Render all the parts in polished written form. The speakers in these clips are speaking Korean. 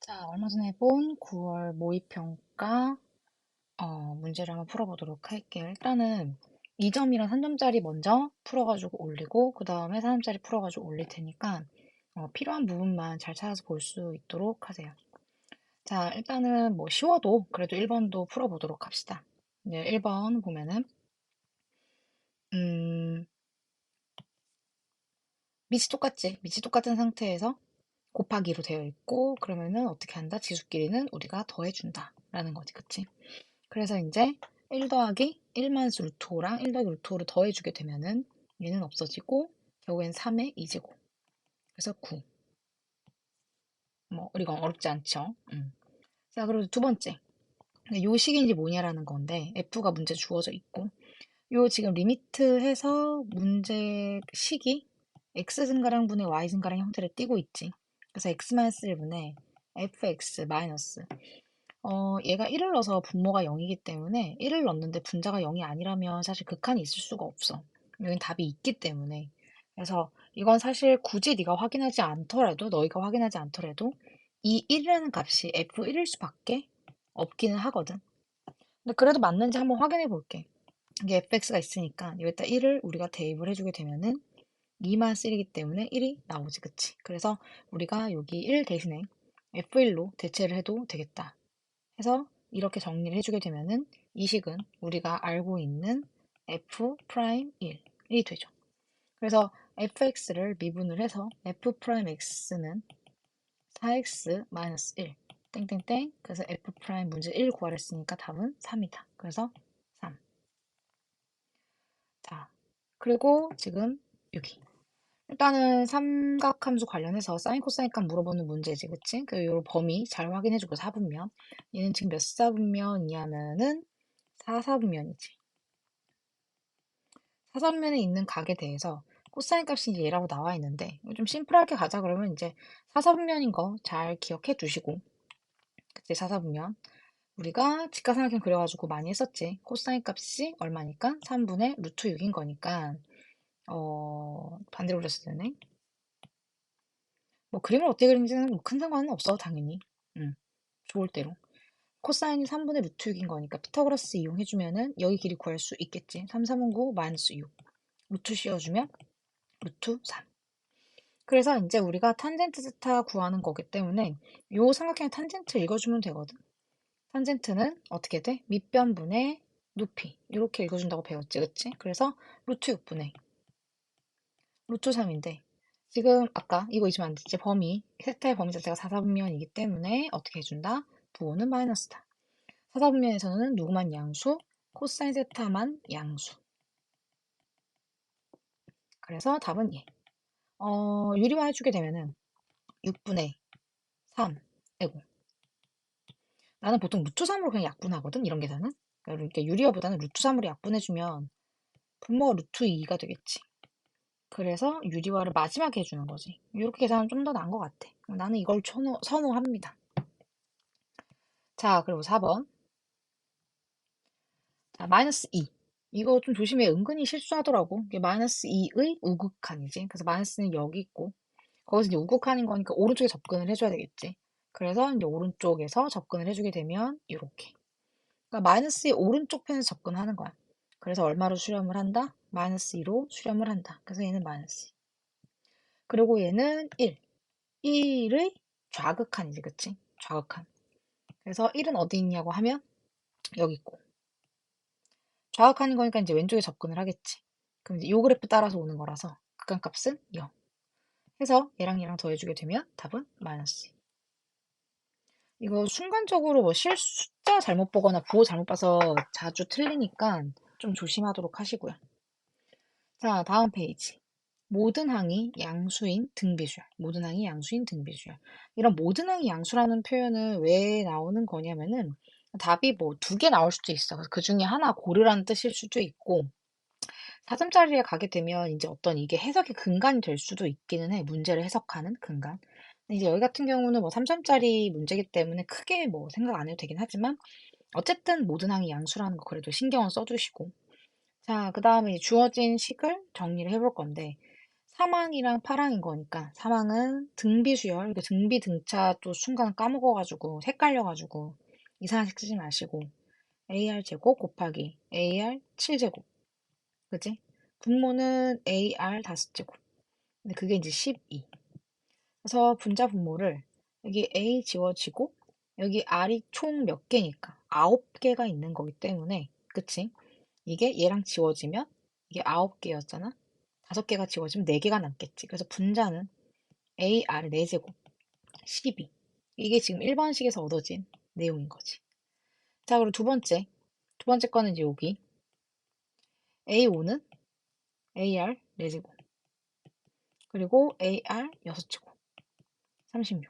자, 얼마 전에 본 9월 모의평가 문제를 한번 풀어보도록 할게요. 일단은 2점이랑 3점짜리 먼저 풀어가지고 올리고 그 다음에 4점짜리 풀어가지고 올릴 테니까 필요한 부분만 잘 찾아서 볼 수 있도록 하세요. 자, 일단은 뭐 쉬워도 그래도 1번도 풀어보도록 합시다. 네, 1번 보면은 음, 밑이 똑같지? 밑이 똑같은 상태에서 곱하기로 되어 있고 그러면은 어떻게 한다? 지수끼리는 우리가 더해준다 라는 거지, 그치? 그래서 이제 1 더하기 1 마이너스 루트 5랑 1 더하기 루트 5를 더해주게 되면은 얘는 없어지고 결국엔 3의 2제곱. 그래서 9. 뭐 이건 어렵지 않죠? 자, 그리고 두 번째. 요 식인지 뭐냐라는 건데 f가 문제 주어져 있고 요 지금 리미트 해서 문제 식이 x 증가량 분의 y 증가량 형태를 띠고 있지. 그래서 x-1분의 fx 마이너스 얘가 1을 넣어서 분모가 0이기 때문에 1을 넣는데 분자가 0이 아니라면 사실 극한이 있을 수가 없어. 여긴 답이 있기 때문에. 그래서 이건 사실 굳이 네가 확인하지 않더라도, 너희가 확인하지 않더라도 이 1이라는 값이 f1일 수밖에 없기는 하거든. 근데 그래도 맞는지 한번 확인해 볼게. 이게 fx가 있으니까 여기다 1을 우리가 대입을 해주게 되면은 2만 1이기 때문에 1이 나오지, 그치? 그래서 우리가 여기 1 대신에 f1로 대체를 해도 되겠다. 해서 이렇게 정리를 해주게 되면은 이 식은 우리가 알고 있는 f 프라임 1이 되죠. 그래서 fx를 미분을 해서 f 프라임 x는 4x 마이너스 1 땡땡땡. 그래서 f 프라임 문제 1 구하랬으니까 답은 3이다. 그래서 3. 자, 그리고 지금 여기 일단은 삼각함수 관련해서 사인 코사인 값 물어보는 문제지, 그치? 그 요 범위 잘 확인해주고 4분면. 얘는 지금 몇 사분면이냐면은 4사분면이지. 4사분면에 있는 각에 대해서 코사인 값이 이제 얘라고 나와 있는데 좀 심플하게 가자 그러면 이제 4사분면인 거 잘 기억해 두시고 그치? 4사분면 우리가 직각삼각형 그려가지고 많이 했었지. 코사인 값이 얼마니까? 3분의 루트 6인 거니까 반대로 그렸을 때네. 뭐 그림을 어떻게 그리는지는 뭐 큰 상관은 없어 당연히. 좋을 대로. 코사인이 3분의 루트 6인 거니까 피타고라스 이용해주면은 여기 길이 구할 수 있겠지. 3, 3은 9, 마이너스 6. 루트 씌워주면 루트 3. 그래서 이제 우리가 탄젠트 세타 구하는 거기 때문에 요 삼각형의 탄젠트 읽어주면 되거든. 탄젠트는 어떻게 돼? 밑변분의 높이. 이렇게 읽어준다고 배웠지, 그치? 그래서 루트 6분의 루트 3인데 지금 아까 이거 잊으면 안 되지. 범위, 세타의 범위 자체가 4사분면이기 때문에 어떻게 해준다? 부호는 마이너스다. 4사분면에서는 누구만 양수? 코사인 세타만 양수. 그래서 답은 얘. 유리화 해주게 되면은 6분의 3. 아이고. 나는 보통 루트 3으로 그냥 약분하거든, 이런 계산은. 그러니까 유리화보다는 루트 3으로 약분해주면 분모가 루트 2가 되겠지. 그래서 유리화를 마지막에 해주는 거지. 이렇게 계산하면 좀 더 나은 것 같아. 나는 이걸 선호합니다. 자, 그리고 4번. 자, 마이너스 2. 이거 좀 조심해. 은근히 실수하더라고. 이게 마이너스 2의 우극한이지. 그래서 마이너스는 여기 있고, 거기서 이제 우극한인 거니까 오른쪽에 접근을 해줘야 되겠지. 그래서 이제 오른쪽에서 접근을 해주게 되면 이렇게. 그러니까 마이너스의 오른쪽 편에서 접근하는 거야. 그래서 얼마로 수렴을 한다? 마이너스 2로 수렴을 한다. 그래서 얘는 마이너스 2. 그리고 얘는 1. 1의 좌극한이지, 그치? 좌극한. 그래서 1은 어디 있냐고 하면 여기 있고. 좌극한인 거니까 이제 왼쪽에 접근을 하겠지. 그럼 이제 요 그래프 따라서 오는 거라서 극한값은 0. 해서 얘랑 얘랑 더해주게 되면 답은 마이너스 2. 이거 순간적으로 뭐 숫자 잘못 보거나 부호 잘못 봐서 자주 틀리니까 좀 조심하도록 하시고요. 자, 다음 페이지. 모든 항이 양수인 등비주열. 모든 항이 양수인 등비주열. 이런 모든 항이 양수라는 표현은 왜 나오는 거냐면은 답이 뭐 두 개 나올 수도 있어. 그 중에 하나 고르라는 뜻일 수도 있고 4점짜리에 가게 되면 이제 어떤 이게 해석의 근간이 될 수도 있기는 해. 문제를 해석하는 근간. 근데 이제 여기 같은 경우는 뭐 3점짜리 문제기 때문에 크게 뭐 생각 안 해도 되긴 하지만 어쨌든 모든 항이 양수라는 거 그래도 신경은 써두시고 자, 그 다음에 주어진 식을 정리를 해볼 건데 사망이랑 파랑인 거니까 사망은 등비수열, 그 등비 등차 또 순간 까먹어가지고 헷갈려가지고 이상한 식 쓰지 마시고 AR 제곱 곱하기 AR 7제곱 그지? 분모는 AR 5제곱 근데 그게 이제 12 그래서 분자 분모를 여기 A 지워지고 여기 R이 총 몇 개니까 9개가 있는 거기 때문에 그치? 이게 얘랑 지워지면 이게 9개였잖아? 5개가 지워지면 4개가 남겠지. 그래서 분자는 AR 4제곱 12. 이게 지금 1번식에서 얻어진 내용인 거지. 자, 그리고 두 번째. 두 번째 거는 이제 여기 A5는 AR 4제곱 그리고 AR 6제곱 36.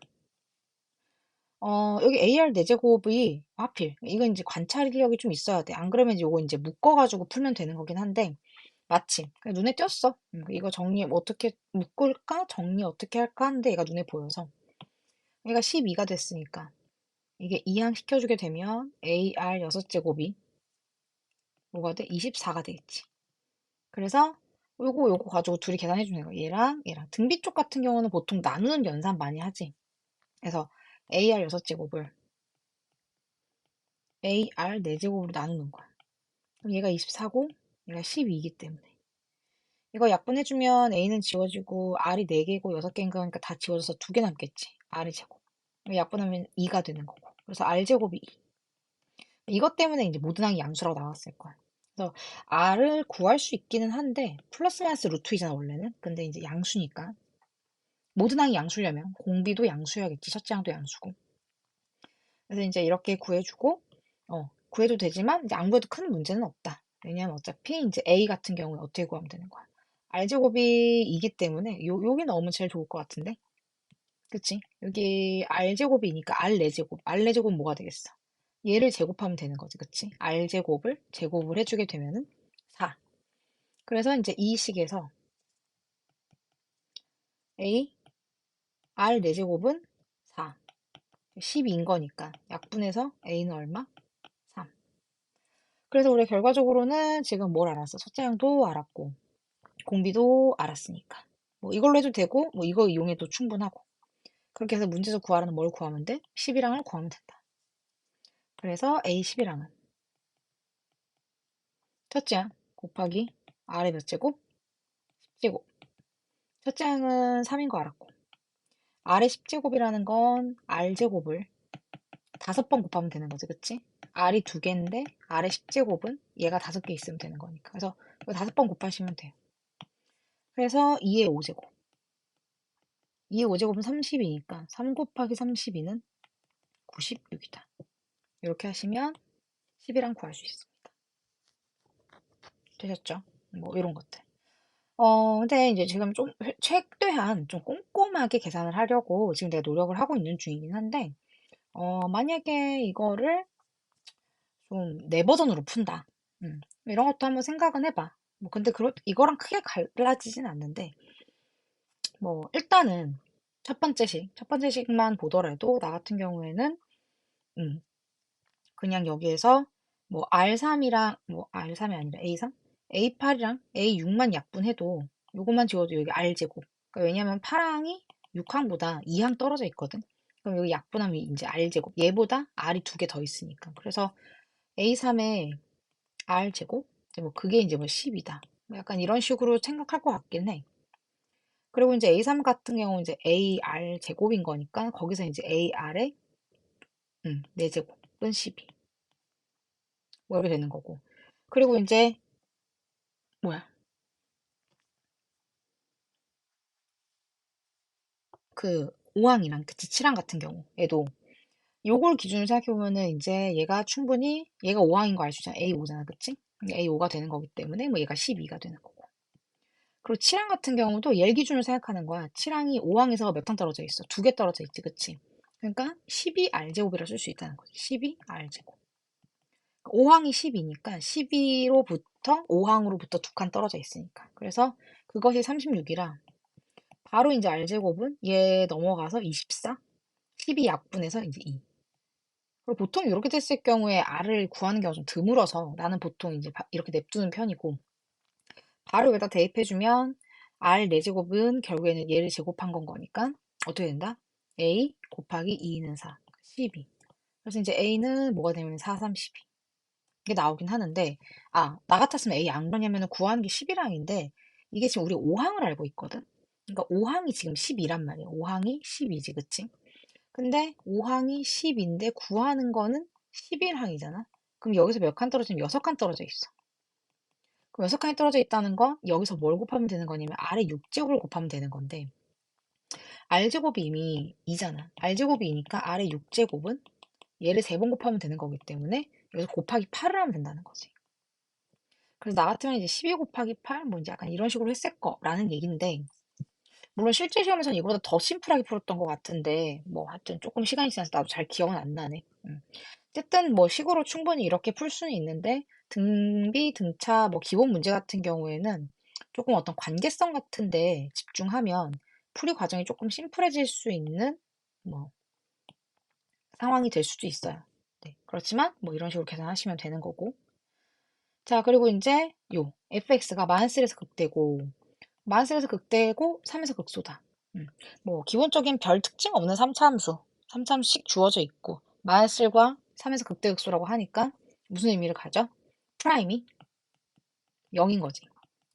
여기 AR 4제곱이 하필 이건 이제 관찰력이 좀 있어야 돼. 안 그러면 요거 이제 묶어가지고 풀면 되는 거긴 한데 마침 그냥 눈에 띄었어. 이거 정리 어떻게 묶을까? 정리 어떻게 할까? 하는데 얘가 눈에 보여서 얘가 12가 됐으니까 이게 이항 시켜주게 되면 AR 6제곱이 뭐가 돼? 24가 되겠지. 그래서 요거 가지고 둘이 계산해 주는 거야. 얘랑 얘랑 등비 쪽 같은 경우는 보통 나누는 연산 많이 하지. 그래서 AR 6제곱을 AR 4제곱으로 나누는 거야. 그럼 얘가 24고 얘가 12이기 때문에 이거 약분해주면 A는 지워지고 R이 4개고 6개인가 하니까 다 지워져서 2개 남겠지. R이 제곱. 이거 약분하면 2가 되는 거고. 그래서 R제곱이 2. 이것 때문에 이제 모든 항이 양수라고 나왔을 거야. 그래서 R을 구할 수 있기는 한데 플러스 마이너스 루트 이잖아 원래는. 근데 이제 양수니까 모든 항이 양수려면 공비도 양수여야겠지. 첫째 항도 양수고. 그래서 이제 이렇게 구해주고 구해도 되지만 이제 안 구해도 큰 문제는 없다. 왜냐면 어차피 이제 A 같은 경우는 어떻게 구하면 되는 거야. R제곱이 이기 때문에 여기 넣으면 제일 좋을 것 같은데. 그치? 여기 R제곱이니까 R4제곱. R4제곱 뭐가 되겠어? 얘를 제곱하면 되는 거지. 그치? R제곱을 제곱을 해주게 되면은 4. 그래서 이제 이 식에서 A, R4제곱은 4. 12인 거니까 약분해서 A는 얼마? 3. 그래서 우리 결과적으로는 지금 뭘 알았어? 첫째 항도 알았고 공비도 알았으니까 뭐 이걸로 해도 되고 뭐 이거 이용해도 충분하고 그렇게 해서 문제에서 구하라는 뭘 구하면 돼? 11항을 구하면 된다. 그래서 A11항은 첫째 항 곱하기 R의 몇 제곱? 10제곱. 첫째 항은 3인 거 알았고 R의 10제곱이라는 건 R제곱을 5번 곱하면 되는 거지, 그치? R이 2개인데 R의 10제곱은 얘가 5개 있으면 되는 거니까 그래서 이거 5번 곱하시면 돼요. 그래서 2의 5제곱 2의 5제곱은 30이니까 3 곱하기 32는 96이다. 이렇게 하시면 10이랑 구할 수 있습니다. 되셨죠? 뭐 이런 것들. 근데 이제 지금 좀 최대한 좀 꼼꼼하게 계산을 하려고 지금 내가 노력을 하고 있는 중이긴 한데, 만약에 이거를 좀 내 버전으로 푼다. 이런 것도 한번 생각은 해봐. 뭐 근데 이거랑 크게 갈라지진 않는데, 뭐 일단은 첫 번째 식만 보더라도 나 같은 경우에는 음, 그냥 여기에서 뭐 R3이랑 뭐 R3이 아니라 A3? A8이랑 A6만 약분해도 요것만 지워도 여기 R제곱. 그러니까 왜냐면 8항이 6항보다 2항 떨어져 있거든. 그럼 여기 약분하면 이제 R제곱. 얘보다 R이 2개 더 있으니까. 그래서 A3의 R제곱? 이제 뭐 그게 이제 뭐 10이다. 약간 이런 식으로 생각할 것 같긴 해. 그리고 이제 A3 같은 경우는 이제 AR 제곱인 거니까 거기서 이제 AR의 4제곱은 12. 뭐 이렇게 되는 거고. 그리고 이제 뭐야? 그 5항이랑 그치 7항 같은 경우에도 요걸 기준으로 생각해보면은 이제 얘가 충분히 얘가 5항인 거 알 수 있잖아. A5잖아. 그치? A5가 되는 거기 때문에 뭐 얘가 12가 되는 거고. 그리고 7항 같은 경우도 얘 기준으로 생각하는 거야. 7항이 5항에서 몇 항 떨어져 있어? 2개 떨어져 있지. 그치? 그러니까 12R제곱이라 쓸 수 있다는 거지. 12R제곱. 5항이 10이니까 12로부터 5항으로부터 2칸 떨어져 있으니까. 그래서 그것이 36이라 바로 이제 R제곱은 얘 넘어가서 24, 12 약분해서 이제 2. 그리고 보통 이렇게 됐을 경우에 R을 구하는 경우가 좀 드물어서 나는 보통 이제 이렇게 냅두는 편이고 바로 여기다 대입해주면 R 4제곱은 결국에는 얘를 제곱한 건 거니까 어떻게 된다? A 곱하기 2는 4, 12. 그래서 이제 A는 뭐가 되면 4, 3, 12. 이게 나오긴 하는데, 나 같았으면 A 안 그러냐면 구하는 게 12랑인데, 이게 지금 우리 5항을 알고 있거든? 그러니까 5항이 지금 12란 말이야. 5항이 12지, 그치? 근데 5항이 10인데 구하는 거는 11항이잖아? 그럼 여기서 몇 칸 떨어지면 6칸 떨어져 있어. 그럼 6칸이 떨어져 있다는 거, 여기서 뭘 곱하면 되는 거냐면 아래 6제곱을 곱하면 되는 건데, R제곱이 이미 2잖아. R제곱이 2니까 아래 6제곱은 얘를 3번 곱하면 되는 거기 때문에 여기서 곱하기 8을 하면 된다는 거지. 그래서 나 같으면 이제 12 곱하기 8, 뭐 이제 약간 이런 식으로 했을 거라는 얘긴데, 물론 실제 시험에서는 이거보다 더 심플하게 풀었던 것 같은데, 뭐 하여튼 조금 시간이 지나서 나도 잘 기억은 안 나네. 어쨌든 뭐 식으로 충분히 이렇게 풀 수는 있는데, 등비, 등차, 뭐 기본 문제 같은 경우에는 조금 어떤 관계성 같은데 집중하면 풀이 과정이 조금 심플해질 수 있는 뭐 상황이 될 수도 있어요. 네, 그렇지만 뭐 이런 식으로 계산하시면 되는 거고. 자, 그리고 이제 요 fx가 -1에서 극대고 마이너스에서 극대고 3에서 극소다. 뭐 기본적인 별 특징 없는 3차 함수, 3차 함수씩 주어져 있고 마이너스1과 3에서 극대극소라고 하니까 무슨 의미를 가져? 프라임이 0인 거지.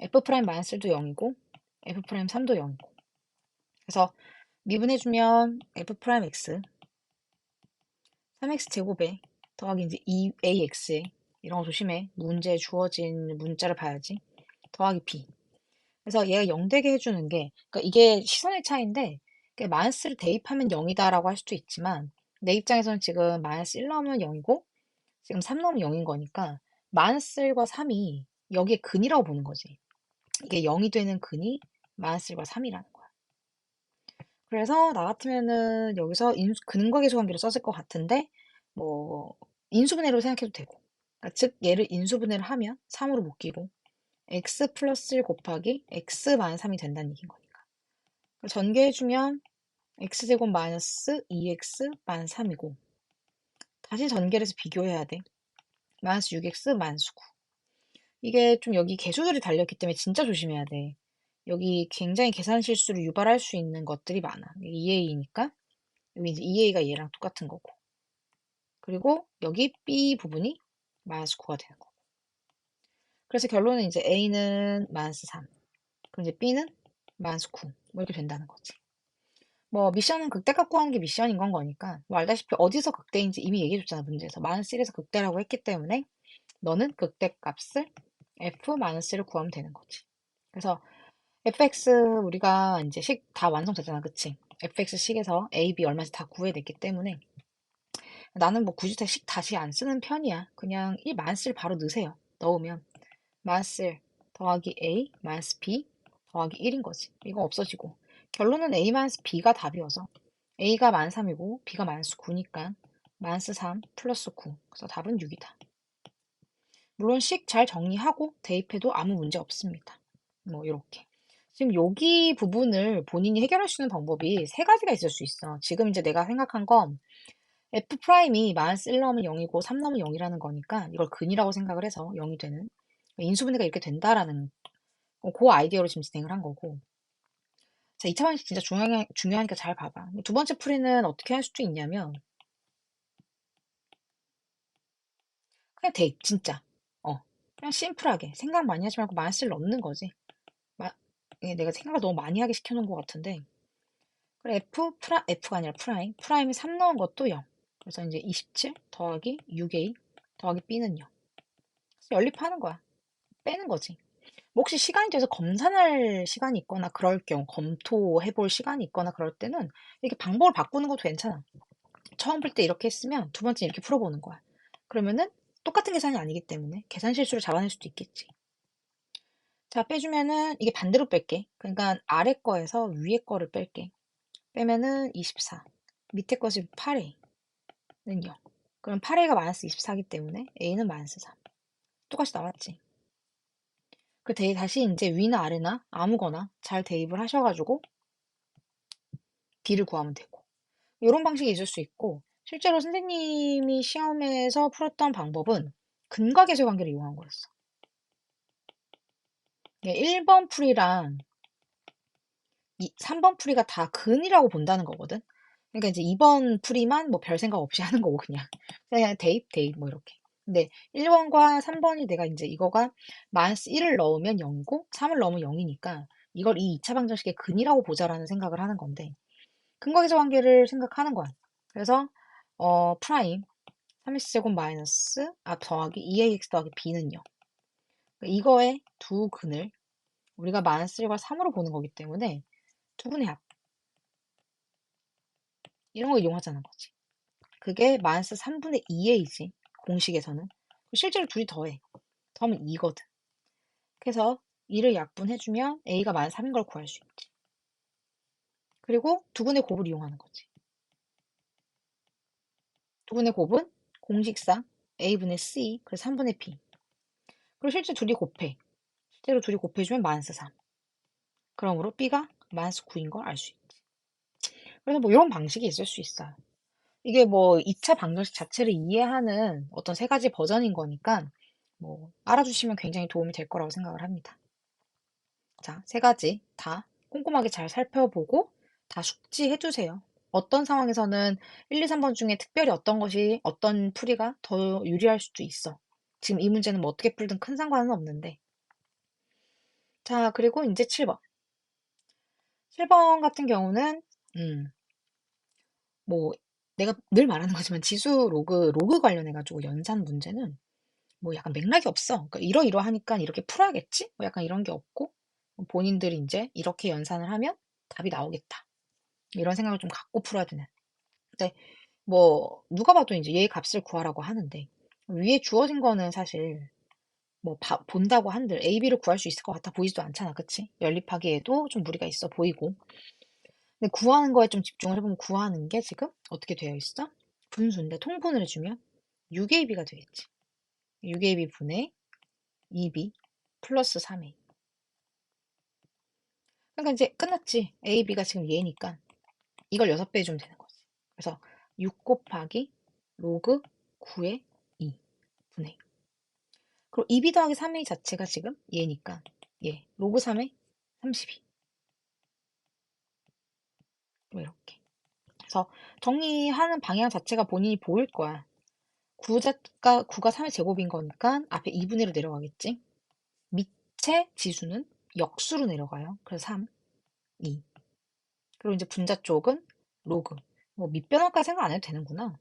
f 프라임 마이너스1도 0이고 f 프라임 3도 0이고. 그래서 미분해주면 f 프라임 x 3x 제곱에 더하기 이제 2ax에 이런 거 조심해. 문제에 주어진 문자를 봐야지. 더하기 b. 그래서 얘가 0 되게 해주는 게, 그러니까 이게 시선의 차이인데, 마이너스를 대입하면 0이다라고 할 수도 있지만, 내 입장에서는 지금 마이너스 1 넣으면 0이고, 지금 3 넣으면 0인 거니까, 마이너스 1과 3이 여기에 근이라고 보는 거지. 이게 0이 되는 근이 마이너스 1과 3이라는 거야. 그래서 나 같으면은 여기서 근과 계수 관계를 썼을 것 같은데, 뭐, 인수분해로 생각해도 되고. 그러니까 즉, 얘를 인수분해를 하면 3으로 묶이고, x 플러스 1 곱하기 x 마이너스 3이 된다는 얘기인 거니까. 전개해주면 x제곱 마이너스 2x 마이너스 3이고 다시 전개를 해서 비교해야 돼. 마이너스 6x 마이너스 9. 이게 좀 여기 개수들이 달렸기 때문에 진짜 조심해야 돼. 여기 굉장히 계산 실수를 유발할 수 있는 것들이 많아. 2a니까 여기 이제 2a가 얘랑 똑같은 거고. 그리고 여기 b 부분이 마이너스 9가 되는 거고. 그래서 결론은 이제 a는 마이너스 3. 그럼 이제 b는 마이너스 9. 뭐 이렇게 된다는 거지. 뭐 미션은 극대값 구하는 게 미션인 건 거니까 뭐 알다시피 어디서 극대인지 이미 얘기해줬잖아 문제에서 -1에서 극대라고 했기 때문에 너는 극대값을 f-1을 구하면 되는 거지. 그래서 fx 우리가 이제 식 다 완성됐잖아 그치? fx 식에서 a, b 얼마인지 다 구해냈기 때문에 나는 뭐 굳이 식 다시 안 쓰는 편이야. 그냥 이 -를 바로 넣으세요. 넣으면 -1 더하기 a -b 더하기 1인 거지. 이거 없어지고 결론은 a-b가 답이어서 a가 -3이고 b가 -9니까 -3 플러스 9. 그래서 답은 6이다. 물론 식 잘 정리하고 대입해도 아무 문제 없습니다. 뭐 이렇게. 지금 여기 부분을 본인이 해결할 수 있는 방법이 세 가지가 있을 수 있어. 지금 이제 내가 생각한 건 f 프라임이 -1 넣으면 0이고 3 넣으면 0이라는 거니까 이걸 근이라고 생각을 해서 0이 되는 인수분해가 이렇게 된다라는 그 아이디어로 지금 진행을 한 거고. 자, 2차 방식 진짜 중요하니까 잘 봐봐. 두 번째 풀이는 어떻게 할 수도 있냐면 그냥 대입, 진짜. 그냥 심플하게. 생각 많이 하지 말고 마스를 넣는 거지. 마, 이게 내가 생각을 너무 많이 하게 시켜놓은 것 같은데. 그래, F가 아니라 프라임이 3 넣은 것도 0. 그래서 이제 27 더하기 6a 더하기 b는 0. 그래서 연립하는 거야. 빼는 거지. 뭐 혹시 시간이 돼서 검산할 시간이 있거나 그럴 경우, 검토해볼 시간이 있거나 그럴 때는 이렇게 방법을 바꾸는 것도 괜찮아. 처음 풀 때 이렇게 했으면 두 번째 이렇게 풀어보는 거야. 그러면은 똑같은 계산이 아니기 때문에 계산 실수를 잡아낼 수도 있겠지. 자, 빼주면은 이게 반대로 뺄게. 그러니까 아래 거에서 위에 거를 뺄게. 빼면은 24. 밑에 것이 8a는 0. 그럼 8a가 -24이기 때문에 a는 -3. 똑같이 나왔지. 다시 이제 위나 아래나 아무거나 잘 대입을 하셔가지고 b를 구하면 되고. 이런 방식이 있을 수 있고 실제로 선생님이 시험에서 풀었던 방법은 근과 계수의 관계를 이용한 거였어. 1번 풀이랑 3번 풀이가 다 근이라고 본다는 거거든. 그러니까 이제 2번 풀이만 뭐 별 생각 없이 하는 거고 그냥 대입 뭐 이렇게. 근데 1번과 3번이 내가 이제 이거가 마이너스 1을 넣으면 0이고 3을 넣으면 0이니까 이걸 이 2차 방정식의 근이라고 보자라는 생각을 하는 건데 근거계수 관계를 생각하는 거야. 그래서 프라임 3x제곱 마이너스 더하기 2ax 더하기 b는요. 이거의 두 근을 우리가 마이너스 1과 3으로 보는 거기 때문에 두 분의 합 이런 거 이용하자는 거지. 그게 마이너스 3분의 2a지 공식에서는. 실제로 둘이 더하면 2거든. 그래서 2를 약분해주면 a가 마이너스 3인 걸 구할 수 있지. 그리고 두 분의 곱을 이용하는 거지. 두 분의 곱은 공식상 a분의 c 그래서 3분의 b. 그리고 실제로 둘이 곱해주면 마이너스 3. 그러므로 b가 마이너스 9인 걸 알 수 있지. 그래서 뭐 이런 방식이 있을 수 있어요. 이게 뭐 2차 방정식 자체를 이해하는 어떤 세 가지 버전인 거니까 뭐 알아주시면 굉장히 도움이 될 거라고 생각을 합니다. 자, 세 가지 다 꼼꼼하게 잘 살펴보고 다 숙지해 주세요. 어떤 상황에서는 1, 2, 3번 중에 특별히 어떤 풀이가 더 유리할 수도 있어. 지금 이 문제는 뭐 어떻게 풀든 큰 상관은 없는데. 자, 그리고 이제 7번. 7번 같은 경우는 뭐 내가 늘 말하는 거지만 지수 로그 관련해 가지고 연산 문제는 뭐 약간 맥락이 없어. 그러니까 이러이러하니까 이렇게 풀어야겠지? 뭐 약간 이런 게 없고 본인들이 이제 이렇게 연산을 하면 답이 나오겠다. 이런 생각을 좀 갖고 풀어야 되는. 근데 뭐 누가 봐도 이제 얘의 값을 구하라고 하는데 위에 주어진 거는 사실 뭐 본다고 한들 A, B를 구할 수 있을 것 같아 보이지도 않잖아. 그치? 연립하기에도 좀 무리가 있어 보이고. 근데 구하는 거에 좀 집중을 해보면 구하는 게 지금 어떻게 되어 있어? 분수인데 통분을 해주면 6AB가 되겠지. 6AB 분의 2B 플러스 3A. 그러니까 이제 끝났지. AB가 지금 얘니까 이걸 6배 해주면 되는 거지. 그래서 6 곱하기 로그 9의 2 분의. 그리고 2B 더하기 3A 자체가 지금 얘니까 얘 로그 3의 32. 뭐 이렇게. 그래서 정리하는 방향 자체가 본인이 보일 거야. 9가 3의 제곱인 거니까 앞에 2분의 1로 내려가겠지. 밑에 지수는 역수로 내려가요. 그래서 3, 2. 그리고 이제 분자 쪽은 로그. 뭐 밑변화까지 생각 안 해도 되는구나.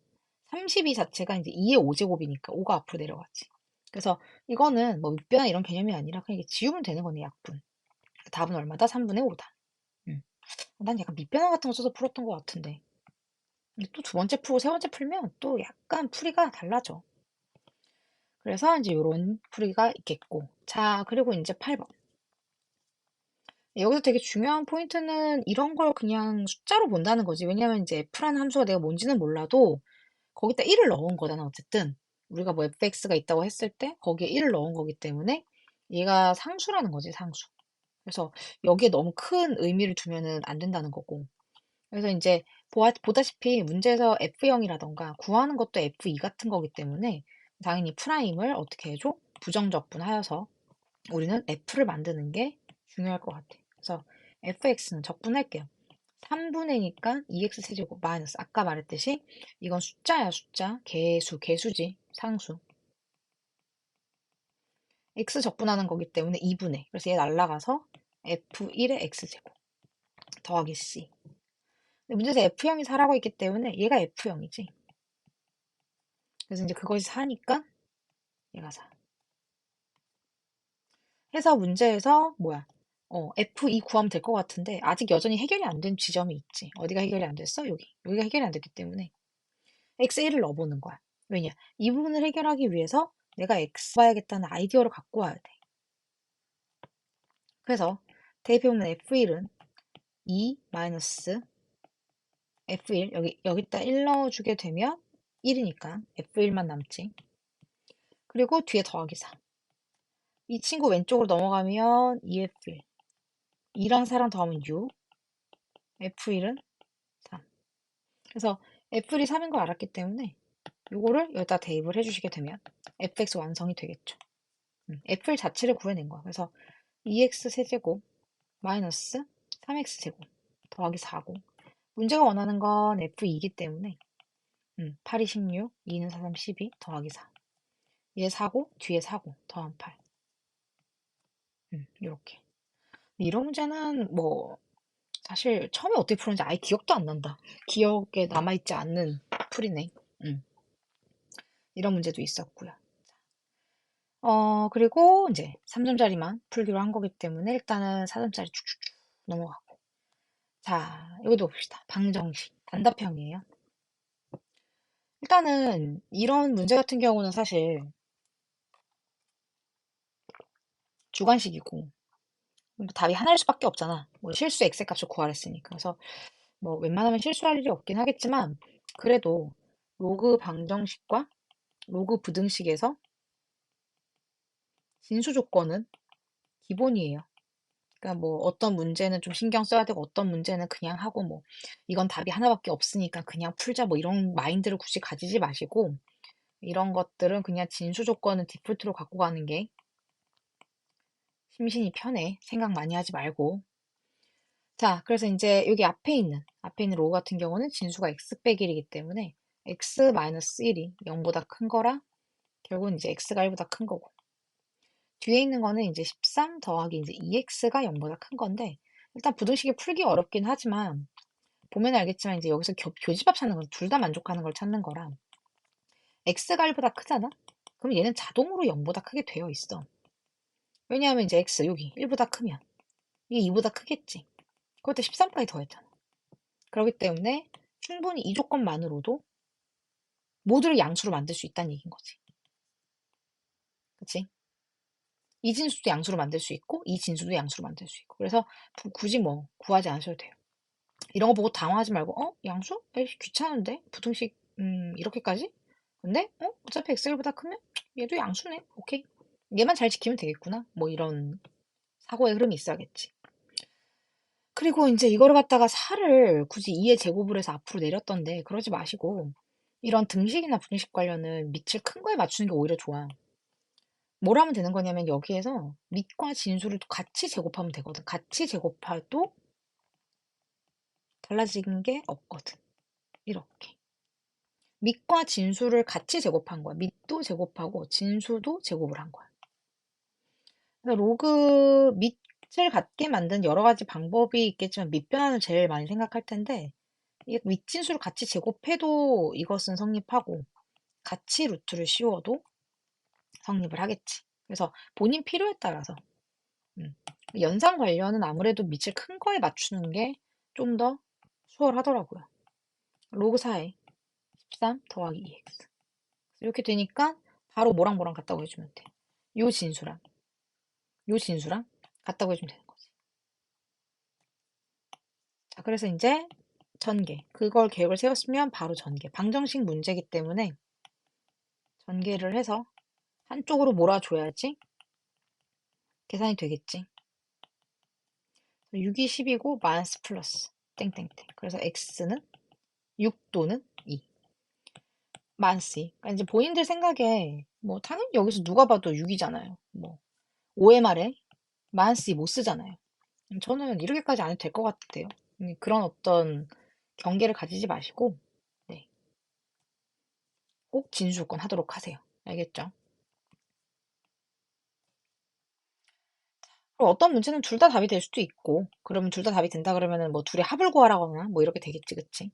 32 자체가 이제 2의 5제곱이니까 5가 앞으로 내려가지. 그래서 이거는 뭐 밑변화 이런 개념이 아니라 그냥 이게 지우면 되는 거네, 약분. 답은 얼마다? 3분의 5다. 난 약간 밑변화 같은 거 써서 풀었던 것 같은데. 또 두 번째 풀고 세 번째 풀면 또 약간 풀이가 달라져. 그래서 이제 요런 풀이가 있겠고. 자, 그리고 이제 8번. 여기서 되게 중요한 포인트는 이런 걸 그냥 숫자로 본다는 거지. 왜냐면 이제 f라는 함수가 내가 뭔지는 몰라도 거기다 1을 넣은 거잖아, 어쨌든. 우리가 뭐 fx가 있다고 했을 때 거기에 1을 넣은 거기 때문에 얘가 상수라는 거지, 상수. 그래서 여기에 너무 큰 의미를 두면은 안 된다는 거고. 그래서 이제 보다시피 문제에서 F0이라던가 구하는 것도 F2 같은 거기 때문에 당연히 프라임을 어떻게 해줘? 부정적분하여서 우리는 F를 만드는 게 중요할 것 같아. 그래서 fx는 적분할게요. 3분의니까 2x 세제곱 마이너스 아까 말했듯이 이건 숫자야 숫자 개수지 상수 x 적분하는 거기 때문에 2분의 그래서 얘 날라가서 f1의 x제곱 더하기 c 근데 문제에서 F형이 4라고 있기 때문에 얘가 F형이지. 그래서 이제 그것이 4니까 얘가 4. 해서 문제에서 뭐야? F2 구하면 될 것 같은데 아직 여전히 해결이 안 된 지점이 있지. 어디가 해결이 안 됐어? 여기. 여기가 해결이 안 됐기 때문에 X1을 넣어보는 거야. 왜냐? 이 부분을 해결하기 위해서 내가 X 봐야겠다는 아이디어를 갖고 와야 돼. 그래서 대입해보면 F1은 2 마이너스 F1 여기다 1 넣어주게 되면 1이니까 F1만 남지. 그리고 뒤에 더하기 4. 이 친구 왼쪽으로 넘어가면 EF1. 2랑 4랑 더하면 6. F1은 3. 그래서 F1이 3인 걸 알았기 때문에 요거를 여기다 대입을 해주시게 되면 fx 완성이 되겠죠. F1 자체를 구해낸 거야. 그래서 2x 세제곱 마이너스 3x 제곱 더하기 4고 문제가 원하는 건 F2이기 때문에 8이 16, 2는 4, 3, 12 더하기 4. 얘 4고 뒤에 4고 더하면 8. 이렇게. 이런 문제는 뭐 사실 처음에 어떻게 풀었는지 아예 기억도 안 난다. 기억에 남아있지 않는 풀이네. 이런 문제도 있었고요. 그리고 이제 3점짜리만 풀기로 한 거기 때문에 일단은 4점짜리 쭉쭉쭉 넘어가고. 자, 여기도 봅시다. 방정식, 단답형이에요. 일단은 이런 문제 같은 경우는 사실 주관식이고 뭐 답이 하나일 수밖에 없잖아. 뭐 실수 x의 값을 구하랬으니까. 그래서 뭐 웬만하면 실수할 일이 없긴 하겠지만 그래도 로그 방정식과 로그 부등식에서 진수 조건은 기본이에요. 그러니까 뭐 어떤 문제는 좀 신경 써야 되고 어떤 문제는 그냥 하고 뭐 이건 답이 하나밖에 없으니까 그냥 풀자 뭐 이런 마인드를 굳이 가지지 마시고 이런 것들은 그냥 진수 조건은 디폴트로 갖고 가는 게 심신이 편해. 생각 많이 하지 말고. 자, 그래서 이제 여기 앞에 있는 로우 같은 경우는 진수가 x 빼기 1이기 때문에 x 마이너스 1이 0보다 큰 거라 결국은 이제 x가 1보다 큰 거고. 뒤에 있는 거는 이제 13 더하기 이제 2x가 0보다 큰 건데 일단 부등식이 풀기 어렵긴 하지만 보면 알겠지만 이제 여기서 교집합 찾는 건 둘 다 만족하는 걸 찾는 거라 x가 1보다 크잖아? 그럼 얘는 자동으로 0보다 크게 되어 있어. 왜냐하면 이제 x 여기 1보다 크면 이게 2보다 크겠지. 그것도 13까지 더했잖아. 그렇기 때문에 충분히 이 조건만으로도 모두를 양수로 만들 수 있다는 얘기인 거지. 그치? 이 진수도 양수로 만들 수 있고 이 진수도 양수로 만들 수 있고 그래서 굳이 뭐 구하지 않으셔도 돼요. 이런 거 보고 당황하지 말고 양수? 에이, 귀찮은데? 부등식 이렇게까지? 근데 어차피 xl보다 크면 얘도 양수네. 오케이. 얘만 잘 지키면 되겠구나. 뭐 이런 사고의 흐름이 있어야겠지. 그리고 이제 이거를 갖다가 4를 굳이 2의 제곱을 해서 앞으로 내렸던데 그러지 마시고 이런 등식이나 분식 관련은 밑을 큰 거에 맞추는 게 오히려 좋아. 뭘 하면 되는 거냐면 여기에서 밑과 진수를 같이 제곱하면 되거든. 같이 제곱해도 달라지는 게 없거든. 이렇게. 밑과 진수를 같이 제곱한 거야. 밑도 제곱하고 진수도 제곱을 한 거야. 그래서 로그 밑을 갖게 만든 여러 가지 방법이 있겠지만 밑변환을 제일 많이 생각할 텐데 이게 윗진수를 같이 제곱해도 이것은 성립하고 같이 루트를 씌워도 성립을 하겠지. 그래서 본인 필요에 따라서 연산 관련은 아무래도 밑을 큰 거에 맞추는 게 좀 더 수월하더라고요. 로그 4에 13 더하기 2x 이렇게 되니까 바로 뭐랑 뭐랑 같다고 해주면 돼. 요 진수랑 요 진수랑 같다고 해주면 되는 거지. 자, 그래서 이제 전개. 그걸 계획을 세웠으면 바로 전개. 방정식 문제이기 때문에 전개를 해서 한쪽으로 몰아줘야지 계산이 되겠지. 6이 10이고 마이너스 플러스 땡땡땡. 그래서 x는 6 또는 2. 마이너스 2. 그러니까 이제 본인들 생각에 뭐 당연히 여기서 누가 봐도 6이잖아요. 뭐 OMR에 마이너스 2 못 쓰잖아요. 저는 이렇게까지 안 해도 될 것 같아요. 그런 어떤 경계를 가지지 마시고 네. 꼭 진수조건 하도록 하세요. 알겠죠? 그리고 어떤 문제는 둘 다 답이 될 수도 있고 그러면 둘 다 답이 된다 그러면은 뭐 둘이 합을 구하라거나 뭐 이렇게 되겠지, 그치?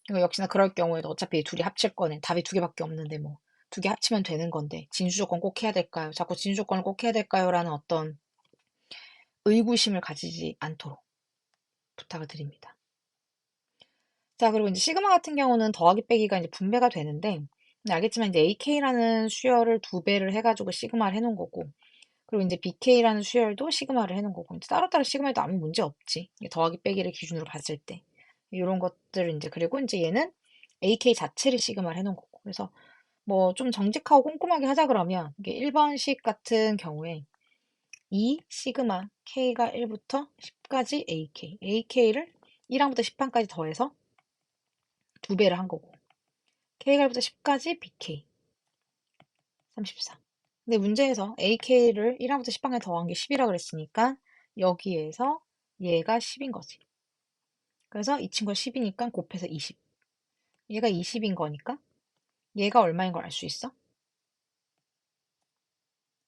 이거 역시나 그럴 경우에도 어차피 둘이 합칠 거네. 답이 두 개밖에 없는데 뭐 두 개 합치면 되는 건데 진수 조건 꼭 해야 될까요? 자꾸 진수 조건을 꼭 해야 될까요? 라는 어떤 의구심을 가지지 않도록 부탁을 드립니다. 자, 그리고 이제 시그마 같은 경우는 더하기 빼기가 이제 분배가 되는데 알겠지만 이제 AK라는 수열을 두 배를 해가지고 시그마를 해놓은 거고 그리고 이제 BK라는 수열도 시그마를 해놓은 거고 이제 따로따로 시그마에도 아무 문제 없지. 더하기 빼기를 기준으로 봤을 때 이런 것들 이제 그리고 이제 얘는 AK 자체를 시그마를 해놓은 거고 그래서 뭐 좀 정직하고 꼼꼼하게 하자 그러면 이게 1번식 같은 경우에 이 시그마 K가 1부터 10까지 AK, AK를 1항부터 10항까지 더해서 두 배를 한 거고 K가 1부터 10까지 BK 34. 근데 문제에서 AK를 1항부터 10항에 더한 게 10이라 그랬으니까 여기에서 얘가 10인 거지. 그래서 이 친구가 10이니까 곱해서 20. 얘가 20인 거니까 얘가 얼마인 걸 알 수 있어?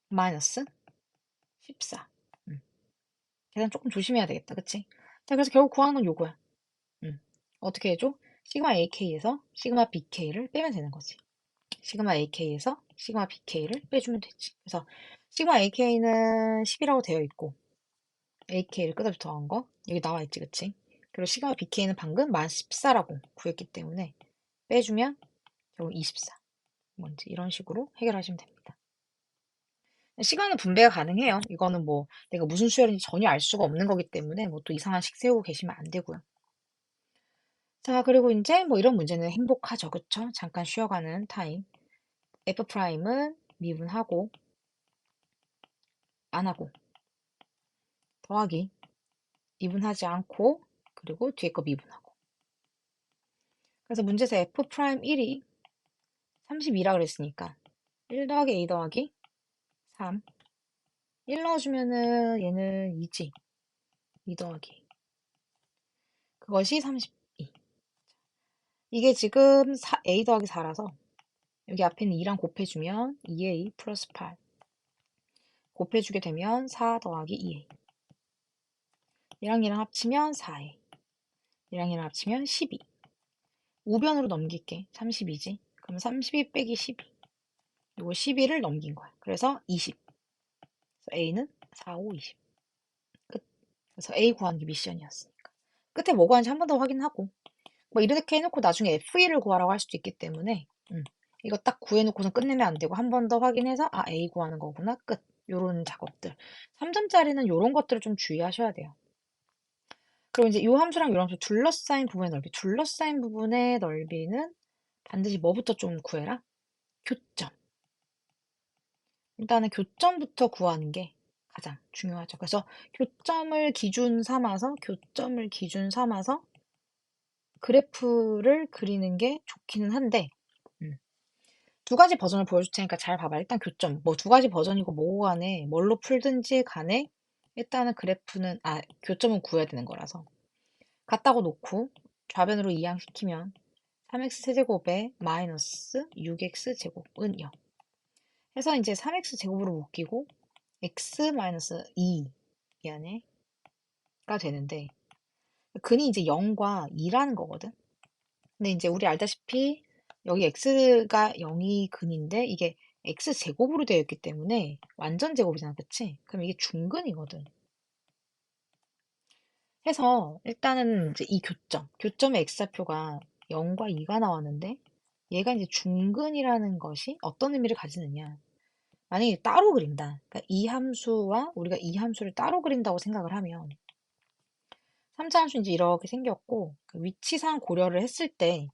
마이너스 14. 계산 조금 조심해야 되겠다. 그치? 자, 그래서 결국 구하는 건 요거야. 음. 어떻게 해줘? 시그마 AK에서 시그마 BK를 빼면 되는 거지. 시그마 AK에서 시그마 BK를 빼주면 되지. 그래서 시그마 AK는 10이라고 되어 있고 AK를 끝에 더한 거 여기 나와 있지, 그치? 그리고 시그마 BK는 방금 만 14라고 구했기 때문에 빼주면 결국 24. 뭔지 이런 식으로 해결하시면 됩니다. 시간은 분배가 가능해요. 이거는 뭐 내가 무슨 수열인지 전혀 알 수가 없는 거기 때문에 뭐 또 이상한 식 세우고 계시면 안 되고요. 자, 그리고 이제 뭐 이런 문제는 행복하죠. 그쵸? 잠깐 쉬어가는 타임. F'은 미분하고 안 하고 더하기 미분하지 않고 그리고 뒤에 거 미분하고. 그래서 문제에서 F'1이 32라 그랬으니까 1 더하기 A 더하기 3. 1 넣어주면은 얘는 2지. 2 더하기. 그것이 32. 이게 지금 A 더하기 4라서 여기 앞에 있는 2랑 곱해주면 2A 플러스 8. 곱해주게 되면 4 더하기 2A. 얘랑 합치면 4A. 얘랑 합치면 12. 우변으로 넘길게. 32지. 그럼 32 빼기 12. 이거 12를 넘긴 거야. 그래서 20. 그래서 A는 4, 5, 20. 끝. 그래서 A 구하는 게 미션이었으니까. 끝에 뭐 구하는지 한 번 더 확인하고. 뭐 이렇게 해놓고 나중에 F2를 구하라고 할 수도 있기 때문에 이거 딱 구해놓고선 끝내면 안 되고 한 번 더 확인해서 아 A 구하는 거구나 끝. 요런 작업들. 3점짜리는 요런 것들을 좀 주의하셔야 돼요. 그리고 이제 요 함수랑 요 함수 둘러싸인 부분의 넓이. 둘러싸인 부분의 넓이는 반드시 뭐부터 좀 구해라? 교점. 일단은 교점부터 구하는 게 가장 중요하죠. 그래서 교점을 기준 삼아서 그래프를 그리는 게 좋기는 한데, 음, 두 가지 버전을 보여줄 테니까 잘 봐봐. 일단 교점. 뭐 두 가지 버전이고 뭐고 간에 뭘로 풀든지 간에 일단은 교점은 구해야 되는 거라서. 같다고 놓고 좌변으로 이항시키면 3x 세제곱에 마이너스 6x 제곱은 0. 해서 이제 3x 제곱으로 묶이고 x 마이너스 2 이 안에가 되는데 근이 이제 0과 2라는 거거든. 근데 이제 우리 알다시피 여기 x가 0이 근인데 이게 x 제곱으로 되어 있기 때문에 완전 제곱이잖아, 그치? 그럼 이게 중근이거든. 해서 일단은 이제 이 교점의 x좌표가 0과 2가 나왔는데 얘가 이제 중근이라는 것이 어떤 의미를 가지느냐. 만약에 따로 그린다. 그러니까 이 함수와 우리가 이 함수를 따로 그린다고 생각을 하면 3차 함수 이제 이렇게 생겼고 그 위치상 고려를 했을 때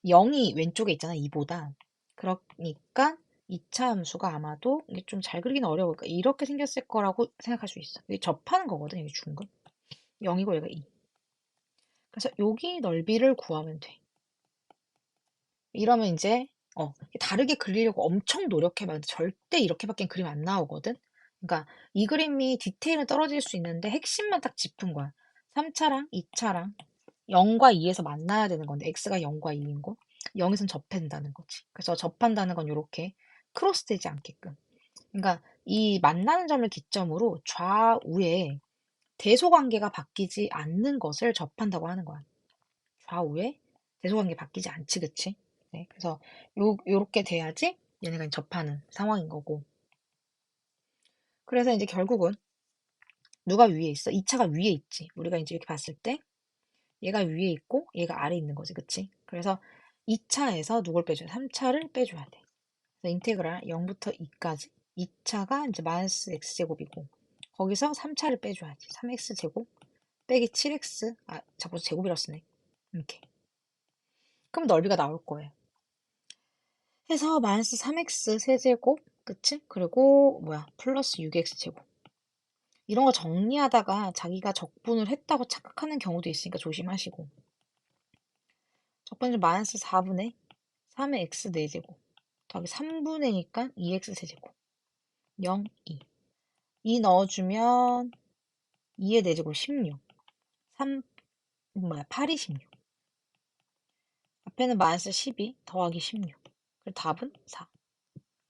0이 왼쪽에 있잖아, 2보다. 그러니까 2차 함수가 아마도 이게 좀 잘 그리기는 어려워. 그러니까 이렇게 생겼을 거라고 생각할 수 있어. 이게 접하는 거거든, 이게 중근. 0이고 얘가 2. 그래서 여기 넓이를 구하면 돼. 이러면 이제 다르게 그리려고 엄청 노력해봤는데 절대 이렇게밖에 그림 안 나오거든. 그러니까 이 그림이 디테일은 떨어질 수 있는데 핵심만 딱 짚은 거야. 3차랑 2차랑 0과 2에서 만나야 되는 건데 x가 0과 2인 거 0에선 접한다는 거지. 그래서 접한다는 건 이렇게 크로스 되지 않게끔. 그러니까 이 만나는 점을 기점으로 좌우에 대소관계가 바뀌지 않는 것을 접한다고 하는 거야. 좌우에 대소관계 바뀌지 않지, 그치? 네, 그래서 요렇게 돼야지 얘네가 접하는 상황인 거고. 그래서 이제 결국은 누가 위에 있어? 2차가 위에 있지. 우리가 이제 이렇게 봤을 때 얘가 위에 있고 얘가 아래에 있는 거지, 그치? 그래서 2차에서 누굴 빼줘야 돼? 3차를 빼줘야 돼. 그래서 인테그랄 0부터 2까지 2차가 이제 마이너스 x제곱이고 거기서 3차를 빼줘야지. 3x제곱 빼기 7x 자꾸 제곱이라 쓰네. 이렇게. 그럼 넓이가 나올 거예요. 해서 마이너스 3x 세제곱, 그치? 그리고 플러스 6x 제곱. 이런 거 정리하다가 자기가 적분을 했다고 착각하는 경우도 있으니까 조심하시고. 첫 번째 마이너스 4분의 3의 x 4제곱 더하기 3분의니까 2x 세제곱 0, 2. 2 넣어주면 2의 4제곱 16. 3 뭐야, 8이 16. 앞에는 마이너스 12 더하기 16. 그리고 답은 4.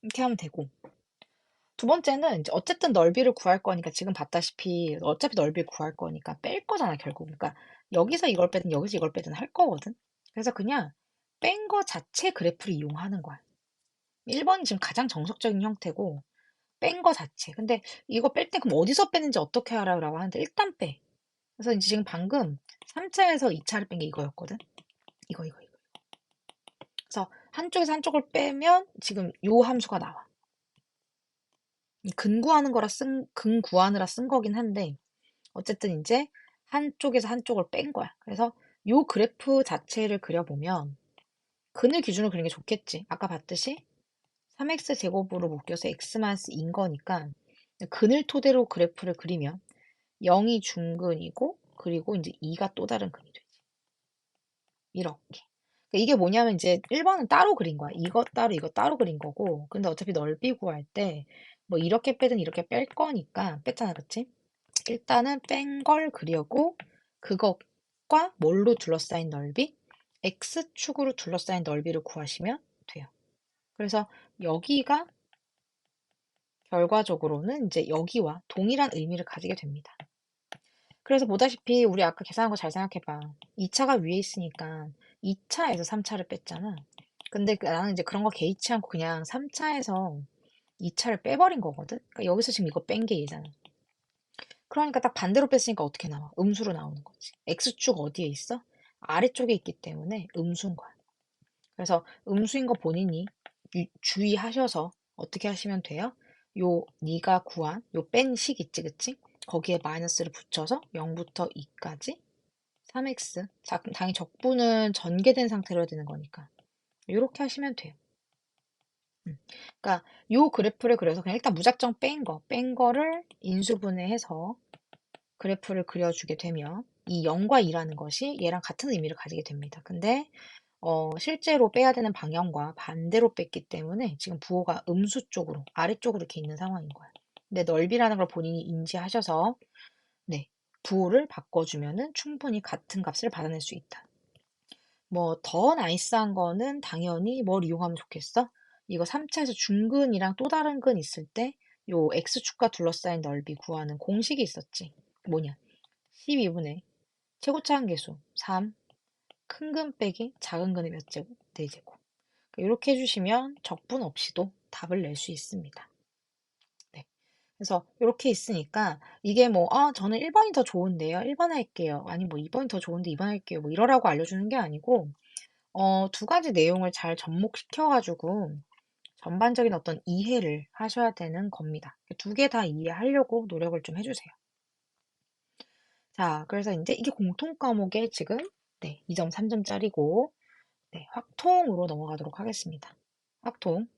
이렇게 하면 되고. 두 번째는 이제 어쨌든 넓이를 구할 거니까 지금 봤다시피 어차피 넓이를 구할 거니까 뺄 거잖아, 결국. 그러니까 여기서 이걸 빼든 여기서 이걸 빼든 할 거거든. 그래서 그냥 뺀 거 자체 그래프를 이용하는 거야. 1번이 지금 가장 정석적인 형태고 뺀 거 자체. 근데 이거 뺄 때 그럼 어디서 빼는지 어떻게 알아라고 하는데 일단 빼. 그래서 이제 지금 방금 3차에서 2차를 뺀 게 이거였거든. 이거. 그래서 한쪽에서 한쪽을 빼면 지금 요 함수가 나와. 근구하느라 쓴 거긴 한데 어쨌든 이제 한쪽에서 한쪽을 뺀 거야. 그래서 요 그래프 자체를 그려보면 근을 기준으로 그리는 게 좋겠지. 아까 봤듯이 3x 제곱으로 묶여서 x-인 거니까 근을 토대로 그래프를 그리면 0이 중근이고 그리고 이제 2가 또 다른 근이 되지. 이렇게. 그러니까 이게 뭐냐면 이제 1번은 따로 그린 거야. 이거 따로 그린 거고. 근데 어차피 넓이 구할 때 뭐 이렇게 빼든 이렇게 뺄 거니까 뺐잖아, 그치? 일단은 뺀 걸 그려고 그것과 뭘로 둘러싸인 넓이? x축으로 둘러싸인 넓이를 구하시면 돼요. 그래서 여기가 결과적으로는 이제 여기와 동일한 의미를 가지게 됩니다. 그래서 보다시피 우리 아까 계산한 거 잘 생각해봐. 2차가 위에 있으니까 2차에서 3차를 뺐잖아. 근데 나는 이제 그런 거 개의치 않고 그냥 3차에서 2차를 빼버린 거거든. 그러니까 여기서 지금 이거 뺀 게 얘잖아. 그러니까 딱 반대로 뺐으니까 어떻게 나와? 음수로 나오는 거지. x축 어디에 있어? 아래쪽에 있기 때문에 음수인 거야. 그래서 음수인 거 본인이 주의하셔서 어떻게 하시면 돼요? 요 네가 구한 요 뺀 식 있지, 그치? 거기에 마이너스를 붙여서 0부터 2까지 3x. 자, 당연히 적분은 전개된 상태로 해야 되는 거니까. 이렇게 하시면 돼요. 그러니까 요 그래프를 그려서 그냥 일단 무작정 뺀 거를 인수분해해서 그래프를 그려주게 되면 이 0과 2라는 것이 얘랑 같은 의미를 가지게 됩니다. 근데 실제로 빼야 되는 방향과 반대로 뺐기 때문에 지금 부호가 음수 쪽으로, 아래쪽으로 이렇게 있는 상황인 거예요. 근데 넓이라는 걸 본인이 인지하셔서, 네, 부호를 바꿔주면은 충분히 같은 값을 받아낼 수 있다. 뭐, 더 나이스한 거는 당연히 뭘 이용하면 좋겠어? 이거 3차에서 중근이랑 또 다른 근 있을 때, 요 x축과 둘러싸인 넓이 구하는 공식이 있었지. 뭐냐? 12분의 최고차항계수 3, 큰 근 빼기 작은 근의 몇 제곱? 4제곱. 이렇게 해주시면 적분 없이도 답을 낼 수 있습니다. 네. 그래서 이렇게 있으니까 이게 뭐, 저는 1번이 더 좋은데요. 1번 할게요. 아니, 뭐 2번이 더 좋은데 2번 할게요. 뭐 이러라고 알려주는 게 아니고, 두 가지 내용을 잘 접목시켜가지고 전반적인 어떤 이해를 하셔야 되는 겁니다. 두 개 다 이해하려고 노력을 좀 해주세요. 자, 그래서 이제 이게 공통 과목에 지금, 네, 2점, 3점짜리고, 네, 확통으로 넘어가도록 하겠습니다. 확통.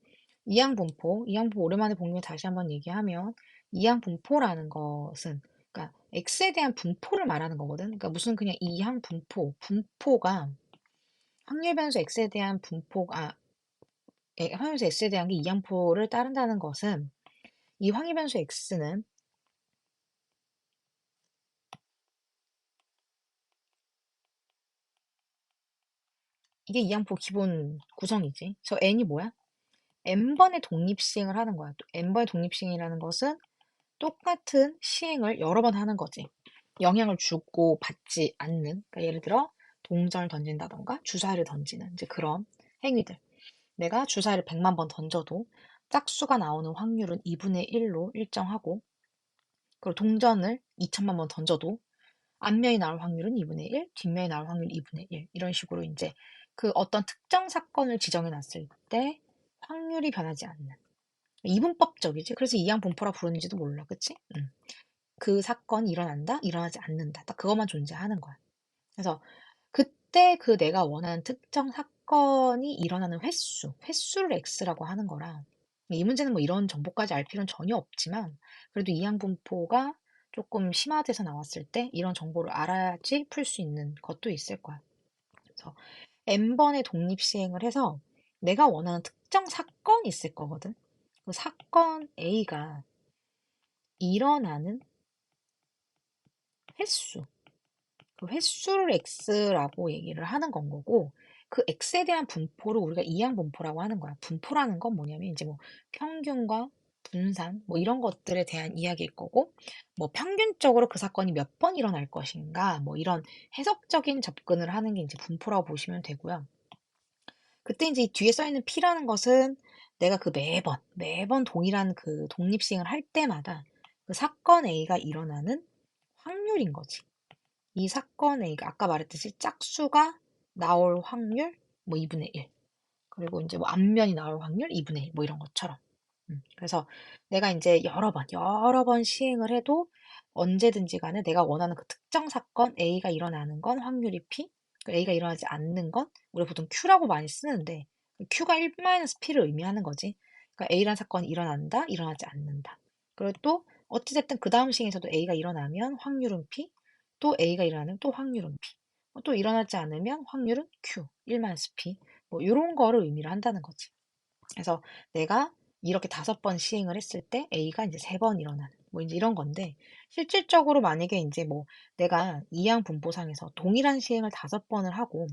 이항분포 오랜만에 본 게 다시 한번 얘기하면, 이항분포라는 것은, 그러니까 x에 대한 분포를 말하는 거거든. 그러니까 무슨 그냥 분포가 확률 변수 x에 대한 확률 변수 x에 대한 게 이항포를 따른다는 것은 이 확률 변수 x는 이게 이항포 기본 구성이지. 저 n이 뭐야? n번의 독립시행을 하는 거야. 또 n번의 독립시행이라는 것은 똑같은 시행을 여러 번 하는 거지. 영향을 주고 받지 않는. 그러니까 예를 들어 동전을 던진다던가 주사위를 던지는 이제 그런 행위들. 내가 주사위를 100만 번 던져도 짝수가 나오는 확률은 2분의 1로 일정하고 그리고 동전을 2천만 번 던져도 앞면이 나올 확률은 2분의 1, 뒷면이 나올 확률 2분의 1 이런 식으로 이제 그 어떤 특정 사건을 지정해 놨을 때 확률이 변하지 않는 이분법적이지. 그래서 이항분포라 부르는지도 몰라, 그치? 그 사건이 일어난다, 일어나지 않는다. 딱 그것만 존재하는 거야. 그래서 그때 그 내가 원하는 특정 사건이 일어나는 횟수를 x라고 하는 거라. 이 문제는 뭐 이런 정보까지 알 필요는 전혀 없지만 그래도 이항분포가 조금 심화돼서 나왔을 때 이런 정보를 알아야지 풀 수 있는 것도 있을 거야. 그래서 n번의 독립시행을 해서 내가 원하는 특정 사건이 있을 거거든. 그 사건 A가 일어나는 횟수. 그 횟수를 x라고 얘기를 하는 건 거고, 그 x에 대한 분포를 우리가 이항 분포라고 하는 거야. 분포라는 건 뭐냐면 이제 뭐 평균과 분산 뭐 이런 것들에 대한 이야기일 거고, 뭐 평균적으로 그 사건이 몇 번 일어날 것인가 뭐 이런 해석적인 접근을 하는 게 이제 분포라고 보시면 되고요. 그때 이제 이 뒤에 써 있는 P라는 것은 내가 그 매번 동일한 그 독립시행을 할 때마다 그 사건 A가 일어나는 확률인 거지. 이 사건 A가 아까 말했듯이 짝수가 나올 확률 뭐 2분의 1. 그리고 이제 뭐 앞면이 나올 확률 2분의 1. 뭐 이런 것처럼. 그래서 내가 이제 여러 번 시행을 해도 언제든지 간에 내가 원하는 그 특정 사건 A가 일어나는 건 확률이 P, 그 A가 일어나지 않는 건 우리가 보통 Q라고 많이 쓰는데 Q가 1-P를 의미하는 거지. 그러니까 A란 사건이 일어난다, 일어나지 않는다. 그리고 또 어찌됐든 그 다음 시행에서도 A가 일어나면 확률은 P, 또 A가 일어나면 또 확률은 P, 또 일어나지 않으면 확률은 Q, 1-P. 뭐 이런 거를 의미를 한다는 거지. 그래서 내가 이렇게 5번 시행을 했을 때 A가 이제 3번 일어나는 뭐 이제 이런 건데, 실질적으로 만약에 이제 뭐 내가 이항 분포상에서 동일한 시행을 5번을 하고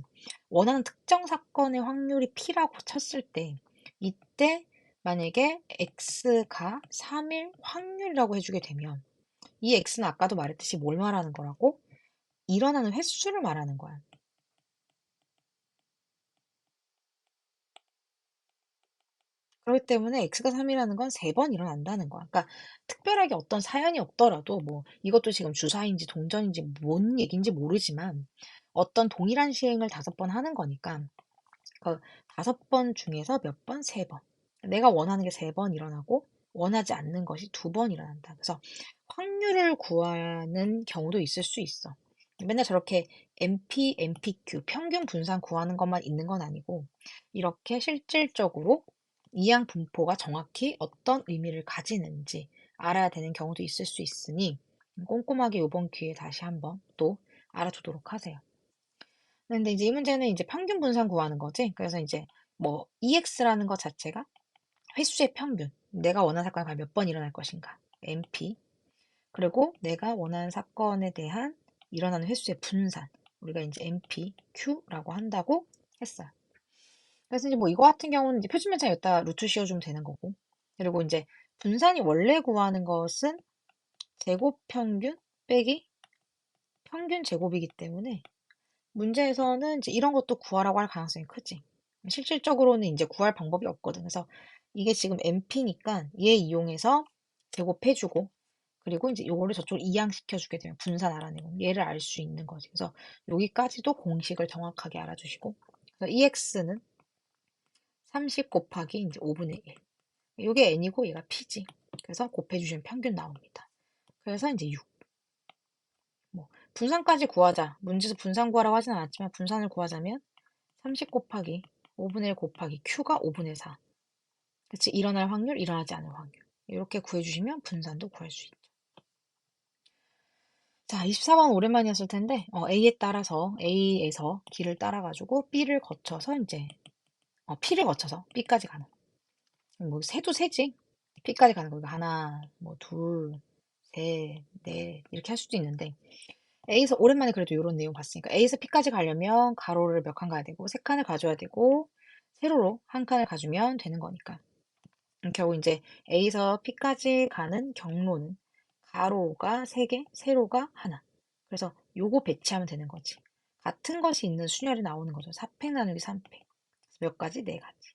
원하는 특정 사건의 확률이 P라고 쳤을 때, 이때 만약에 X가 3일 확률이라고 해주게 되면 이 X는 아까도 말했듯이 뭘 말하는 거라고? 일어나는 횟수를 말하는 거야. 그렇기 때문에 x가 3이라는 건 3번 일어난다는 거야. 그러니까 특별하게 어떤 사연이 없더라도 뭐 이것도 지금 주사인지 동전인지 뭔 얘기인지 모르지만 어떤 동일한 시행을 5번 하는 거니까 그 5번 중에서 몇 번? 3번. 내가 원하는 게 3번 일어나고 원하지 않는 것이 2번 일어난다. 그래서 확률을 구하는 경우도 있을 수 있어. 맨날 저렇게 MP, MPQ, 평균 분산 구하는 것만 있는 건 아니고 이렇게 실질적으로 이항 분포가 정확히 어떤 의미를 가지는지 알아야 되는 경우도 있을 수 있으니 꼼꼼하게 이번 기회에 다시 한번 또 알아두도록 하세요. 근데 이제 이 문제는 이제 평균 분산 구하는 거지. 그래서 이제 뭐 EX라는 것 자체가 횟수의 평균, 내가 원하는 사건이 과연 몇 번 일어날 것인가, MP. 그리고 내가 원하는 사건에 대한 일어나는 횟수의 분산, 우리가 이제 MP, Q라고 한다고 했어요. 그래서 이제 뭐 이거 같은 경우는 이제 표준변차 여기다 루트 씌워주면 되는 거고. 그리고 이제 분산이 원래 구하는 것은 제곱 평균 빼기 평균 제곱이기 때문에 문제에서는 이제 이런 것도 구하라고 할 가능성이 크지. 실질적으로는 이제 구할 방법이 없거든. 그래서 이게 지금 MP니까 얘 이용해서 제곱해주고, 그리고 이제 요거를 저쪽으로 이항시켜주게 되면 분산 알아내고 얘를 알 수 있는 거지. 그래서 여기까지도 공식을 정확하게 알아주시고, 그래서 EX는 30 곱하기 이제 5분의 1. 요게 N이고 얘가 P지. 그래서 곱해주시면 평균 나옵니다. 그래서 이제 6. 뭐 분산까지 구하자. 문제에서 분산 구하라고 하진 않았지만 분산을 구하자면 30 곱하기 5분의 1 곱하기 Q가 5분의 4. 그치? 일어날 확률, 일어나지 않을 확률. 이렇게 구해주시면 분산도 구할 수 있죠. 자, 24번 오랜만이었을 텐데, A에 따라서, A에서 길을 따라가지고 B를 거쳐서 이제, P를 거쳐서 B까지 가는. 뭐, 세도 세지. P까지 가는 거. 하나, 뭐, 둘, 셋, 넷, 이렇게 할 수도 있는데, A에서 오랜만에 그래도 이런 내용 봤으니까, A에서 P까지 가려면 가로를 몇 칸 가야 되고, 3칸을 가져야 되고, 세로로 한 칸을 가주면 되는 거니까. 결국 이제 A에서 P까지 가는 경로는 가로가 3개, 세로가 하나. 그래서 요거 배치하면 되는 거지. 같은 것이 있는 순열이 나오는 거죠. 4팩 나누기 3팩. 몇 가지? 4가지.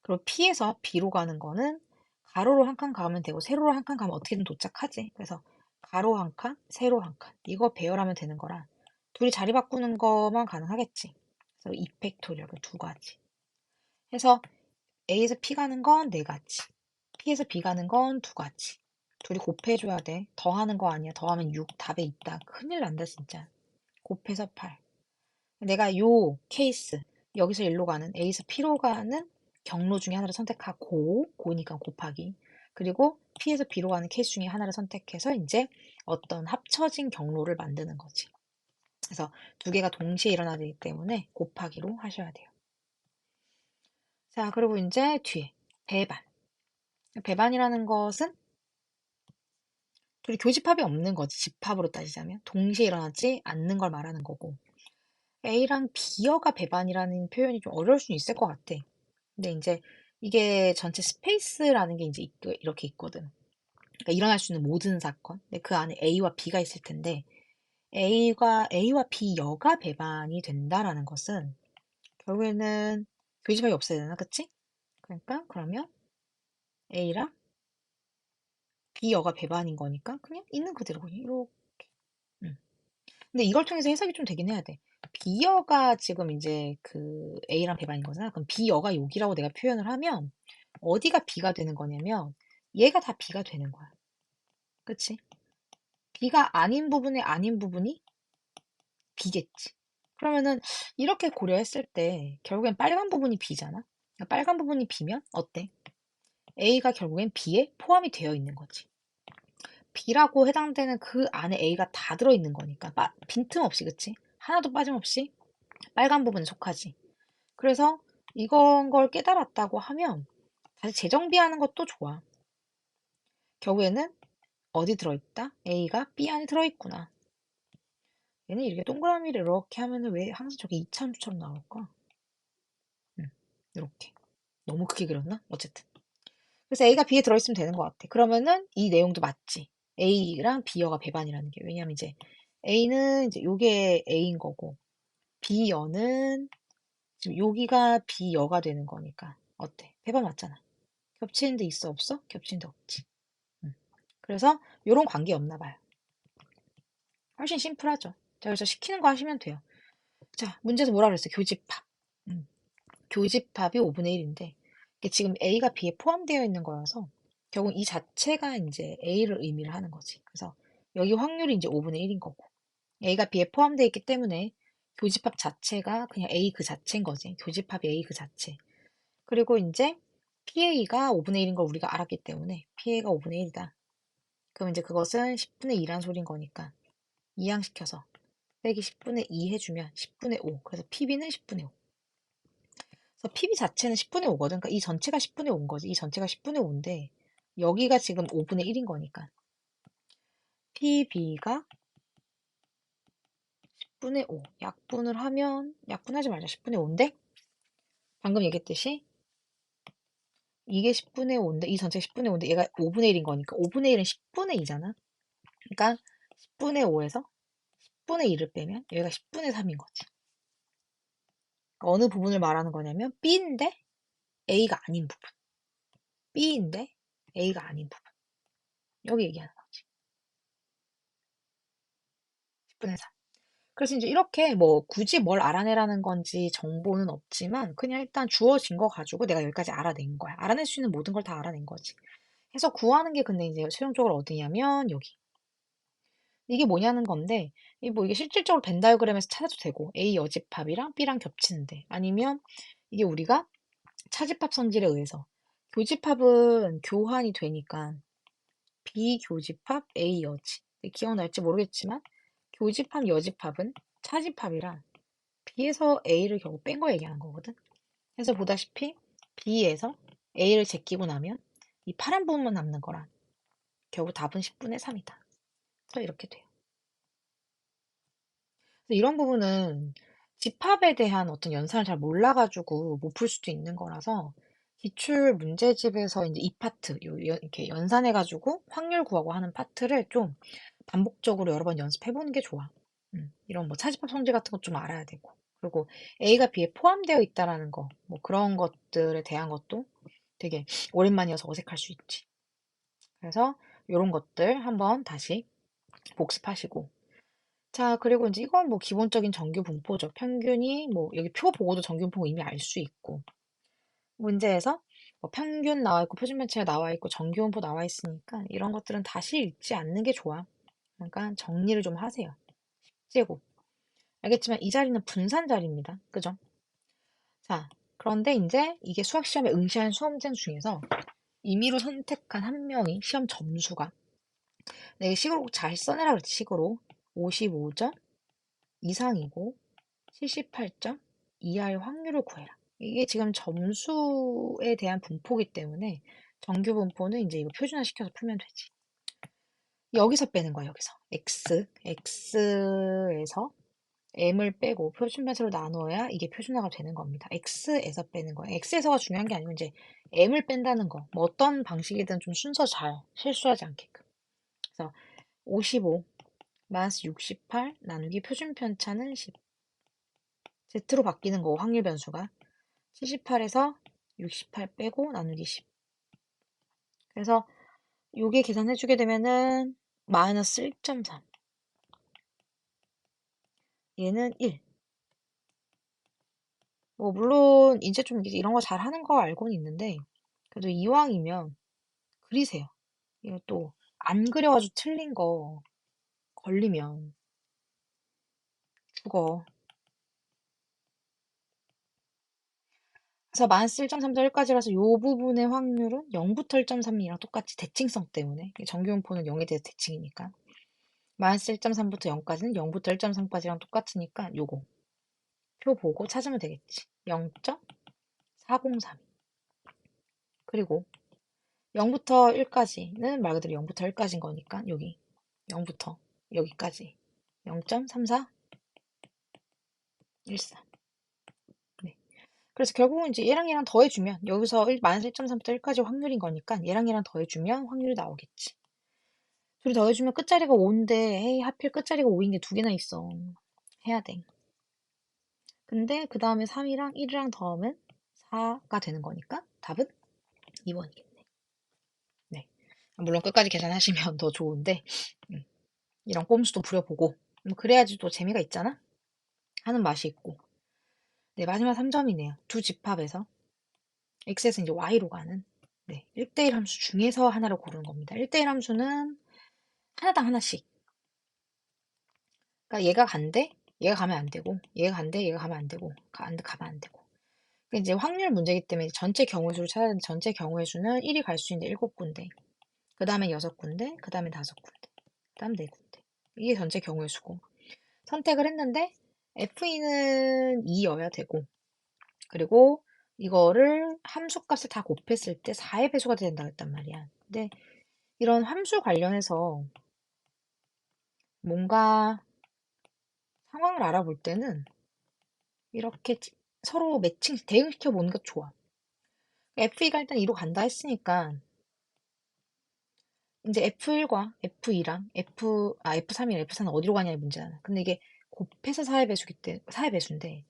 그리고 P에서 B로 가는 거는 가로로 한 칸 가면 되고 세로로 한 칸 가면 어떻게든 도착하지. 그래서 가로 한 칸, 세로 한 칸. 이거 배열하면 되는 거라 둘이 자리 바꾸는 것만 가능하겠지. 그래서 2팩토리얼 2가지. 해서 A에서 P 가는 건 4가지. P에서 B 가는 건 2가지. 둘이 곱해줘야 돼. 더하는 거 아니야. 더하면 6. 답에 있다. 큰일 난다, 진짜. 곱해서 8. 내가 요 케이스, 여기서 일로 가는, A에서 P로 가는 경로 중에 하나를 선택하고, 고니까 곱하기. 그리고 P에서 B로 가는 케이스 중에 하나를 선택해서 이제 어떤 합쳐진 경로를 만드는 거지. 그래서 2개가 동시에 일어나기 때문에 곱하기로 하셔야 돼요. 자, 그리고 이제 뒤에 배반. 배반이라는 것은 둘이 교집합이 없는 거지. 집합으로 따지자면. 동시에 일어나지 않는 걸 말하는 거고. A랑 B여가 배반이라는 표현이 좀 어려울 수는 있을 것 같아. 근데 이제 이게 전체 스페이스라는 게 이제 이렇게 있거든. 그러니까 일어날 수 있는 모든 사건. 근데 그 안에 A와 B가 있을 텐데 A와 B 여가 배반이 된다라는 것은 결국에는 교집합이 없어야 되나, 그치? 그러니까 그러면 A랑 B 여가 배반인 거니까 그냥 있는 그대로 그냥 이렇게. 음. 근데 이걸 통해서 해석이 좀 되긴 해야 돼. B여가 지금 이제 그 A랑 배반인 거잖아. 그럼 B여가 여기라고 내가 표현을 하면 어디가 B가 되는 거냐면 얘가 다 B가 되는 거야. 그치? B가 아닌 부분에 아닌 부분이 B겠지. 그러면은 이렇게 고려했을 때 결국엔 빨간 부분이 B잖아. 그러니까 빨간 부분이 B면 어때? A가 결국엔 B에 포함이 되어 있는 거지. B라고 해당되는 그 안에 A가 다 들어있는 거니까 빈틈없이, 그치? 하나도 빠짐없이 빨간 부분에 속하지. 그래서 이건 걸 깨달았다고 하면 다시 재정비하는 것도 좋아. 결국에는 어디 들어있다? A가 B 안에 들어있구나. 얘는 이렇게 동그라미를 이렇게 하면은 왜 항상 저게 이차함수처럼 나올까? 이렇게. 너무 크게 그렸나? 어쨌든. 그래서 A가 B에 들어있으면 되는 것 같아. 그러면은 이 내용도 맞지. A랑 B여가 배반이라는 게. 왜냐면 이제 A는 이제 요게 A인 거고, B여는 지금 여기가 B여가 되는 거니까. 어때? 배반 맞잖아. 겹치는 데 있어, 없어? 겹치는 데 없지. 음. 그래서 요런 관계 없나 봐요. 훨씬 심플하죠. 자, 그래서 시키는 거 하시면 돼요. 자, 문제에서 뭐라 그랬어요? 교집합. 음. 교집합이 5분의 1인데, 이게 지금 A가 B에 포함되어 있는 거여서, 결국 이 자체가 이제 A를 의미를 하는 거지. 그래서 여기 확률이 이제 5분의 1인 거고, A가 B에 포함되어 있기 때문에 교집합 자체가 그냥 A 그 자체인 거지. 교집합이 A 그 자체. 그리고 이제 PA가 5분의 1인 걸 우리가 알았기 때문에 PA가 5분의 1이다. 그럼 이제 그것은 10분의 2란 소린 거니까 이항시켜서 빼기 10분의 2 해주면 10분의 5. 그래서 PB는 10분의 5. 그래서 PB 자체는 10분의 5거든. 그러니까 이 전체가 10분의 5인 거지. 이 전체가 10분의 5인데 여기가 지금 5분의 1인 거니까 PB가 10분의 5. 약분을 하면 약분하지 말자. 10분의 5인데 방금 얘기했듯이 이게 10분의 5인데 이 전체가 10분의 5인데 얘가 5분의 1인 거니까 5분의 1은 10분의 2잖아. 그러니까 10분의 5에서 10분의 1을 빼면 여기가 10분의 3인 거지. 그러니까 어느 부분을 말하는 거냐면 B인데 A가 아닌 부분. B인데 A가 아닌 부분. 여기 얘기하는 거지. 10분의 3. 그래서 이제 이렇게 뭐 굳이 뭘 알아내라는 건지 정보는 없지만 그냥 일단 주어진 거 가지고 내가 여기까지 알아낸 거야. 알아낼 수 있는 모든 걸 다 알아낸 거지. 해서 구하는 게 근데 이제 최종적으로 어디냐면 여기. 이게 뭐냐는 건데 이게 실질적으로 벤 다이어그램에서 찾아도 되고 A 여집합이랑 B랑 겹치는데 아니면 이게 우리가 차집합 성질에 의해서 교집합은 교환이 되니까 비교집합 A 여지. 기억날지 모르겠지만 교집합 여집합은 차집합이라 B에서 A를 결국 뺀 거 얘기하는 거거든. 그래서 보다시피 B에서 A를 제끼고 나면 이 파란 부분만 남는 거라 결국 답은 10분의 3이다. 그래서 이렇게 돼요. 그래서 이런 부분은 집합에 대한 어떤 연산을 잘 몰라가지고 못 풀 수도 있는 거라서 기출 문제집에서 이제 이 파트 이렇게 연산해가지고 확률 구하고 하는 파트를 좀 반복적으로 여러 번 연습해보는 게 좋아. 이런 뭐 차집합 성질 같은 것 좀 알아야 되고 그리고 A가 B에 포함되어 있다라는 거 뭐 그런 것들에 대한 것도 되게 오랜만이어서 어색할 수 있지. 그래서 이런 것들 한번 다시 복습하시고 자, 그리고 이제 이건 뭐 기본적인 정규 분포죠. 평균이 뭐 여기 표 보고도 정규 분포 이미 알 수 있고 문제에서 뭐 평균 나와 있고 표준편차가 나와 있고 정규 분포 나와 있으니까 이런 것들은 다시 읽지 않는 게 좋아. 그러니까 정리를 좀 하세요. 제곱. 알겠지만 이 자리는 분산 자리입니다. 그죠? 자, 그런데 이제 이게 수학 시험에 응시한 수험생 중에서 임의로 선택한 한 명이 시험 점수가 내 식으로 잘 써내라 그랬지, 식으로 55점 이상이고 78점 이하의 확률을 구해라. 이게 지금 점수에 대한 분포기 때문에 정규 분포는 이제 이거 표준화 시켜서 풀면 되지. 여기서 빼는 거야, 여기서. x에서 m을 빼고 표준변수로 나누어야 이게 표준화가 되는 겁니다. x에서 빼는 거야. x에서가 중요한 게 아니고 이제 m을 뺀다는 거. 뭐 어떤 방식이든 좀 순서 잘 실수하지 않게끔. 그래서 55 마이너스 68 나누기 표준편차는 10. z로 바뀌는 거고 확률 변수가 78에서 68 빼고 나누기 10. 그래서 요게 계산해주게 되면은 마이너스 1.3. 얘는 1. 뭐 물론 이제 좀 이런 거 잘하는 거 알고는 있는데 그래도 이왕이면 그리세요. 이거 또 안 그려가지고 틀린 거 걸리면 죽어. 그래서 마이너스 1.3에서 1까지라서 요 부분의 확률은 0부터 1.3이랑 똑같이 대칭성 때문에 정규분포는 0에 대해서 대칭이니까 마이너스 1.3부터 0까지는 0부터 1.3까지랑 똑같으니까 요거 표 보고 찾으면 되겠지. 0.403. 그리고 0부터 1까지는 말 그대로 0부터 1까지인 거니까 여기 0부터 여기까지 0.3414. 네. 그래서 결국은 이제 얘랑 얘랑 더해주면 여기서 마이너스 1.3부터 1까지 확률인 거니까 얘랑 얘랑 더해주면 확률이 나오겠지. 둘이 더해주면 끝자리가 5인데 에이 하필 끝자리가 5인 게 두 개나 있어. 해야 돼. 근데 그 다음에 3이랑 1이랑 더하면 4가 되는 거니까 답은 2번이겠네. 네. 물론 끝까지 계산하시면 더 좋은데 이런 꼼수도 부려보고 그래야지 또 재미가 있잖아? 하는 맛이 있고. 네, 마지막 3점이네요. 두 집합에서 x에서 이제 y로 가는 네, 1대1 함수 중에서 하나를 고르는 겁니다. 1대1 함수는 하나당 하나씩. 그러니까 얘가 간대, 얘가 가면 안 되고, 얘가 간대, 얘가 가면 안 되고, 가면 안 되고. 그러니까 이제 확률 문제이기 때문에 전체 경우의 수를 찾아야 되는데 전체 경우의 수는 1이 갈 수 있는데 7군데, 그 다음에 6군데, 그 다음에 5군데, 그 다음 4군데. 이게 전체 경우의 수고. 선택을 했는데 F는 2여야 되고, 그리고 이거를 함수값을 다 곱했을 때 4의 배수가 된다고 했단 말이야. 근데 이런 함수 관련해서 뭔가 상황을 알아볼 때는 이렇게 서로 매칭, 대응시켜 보는 게 좋아. F2가 일단 2로 간다 했으니까 이제 F1과 F2랑 F3이랑 F4는 어디로 가냐의 문제잖아. 근데 이게 곱해서 4의 배수인데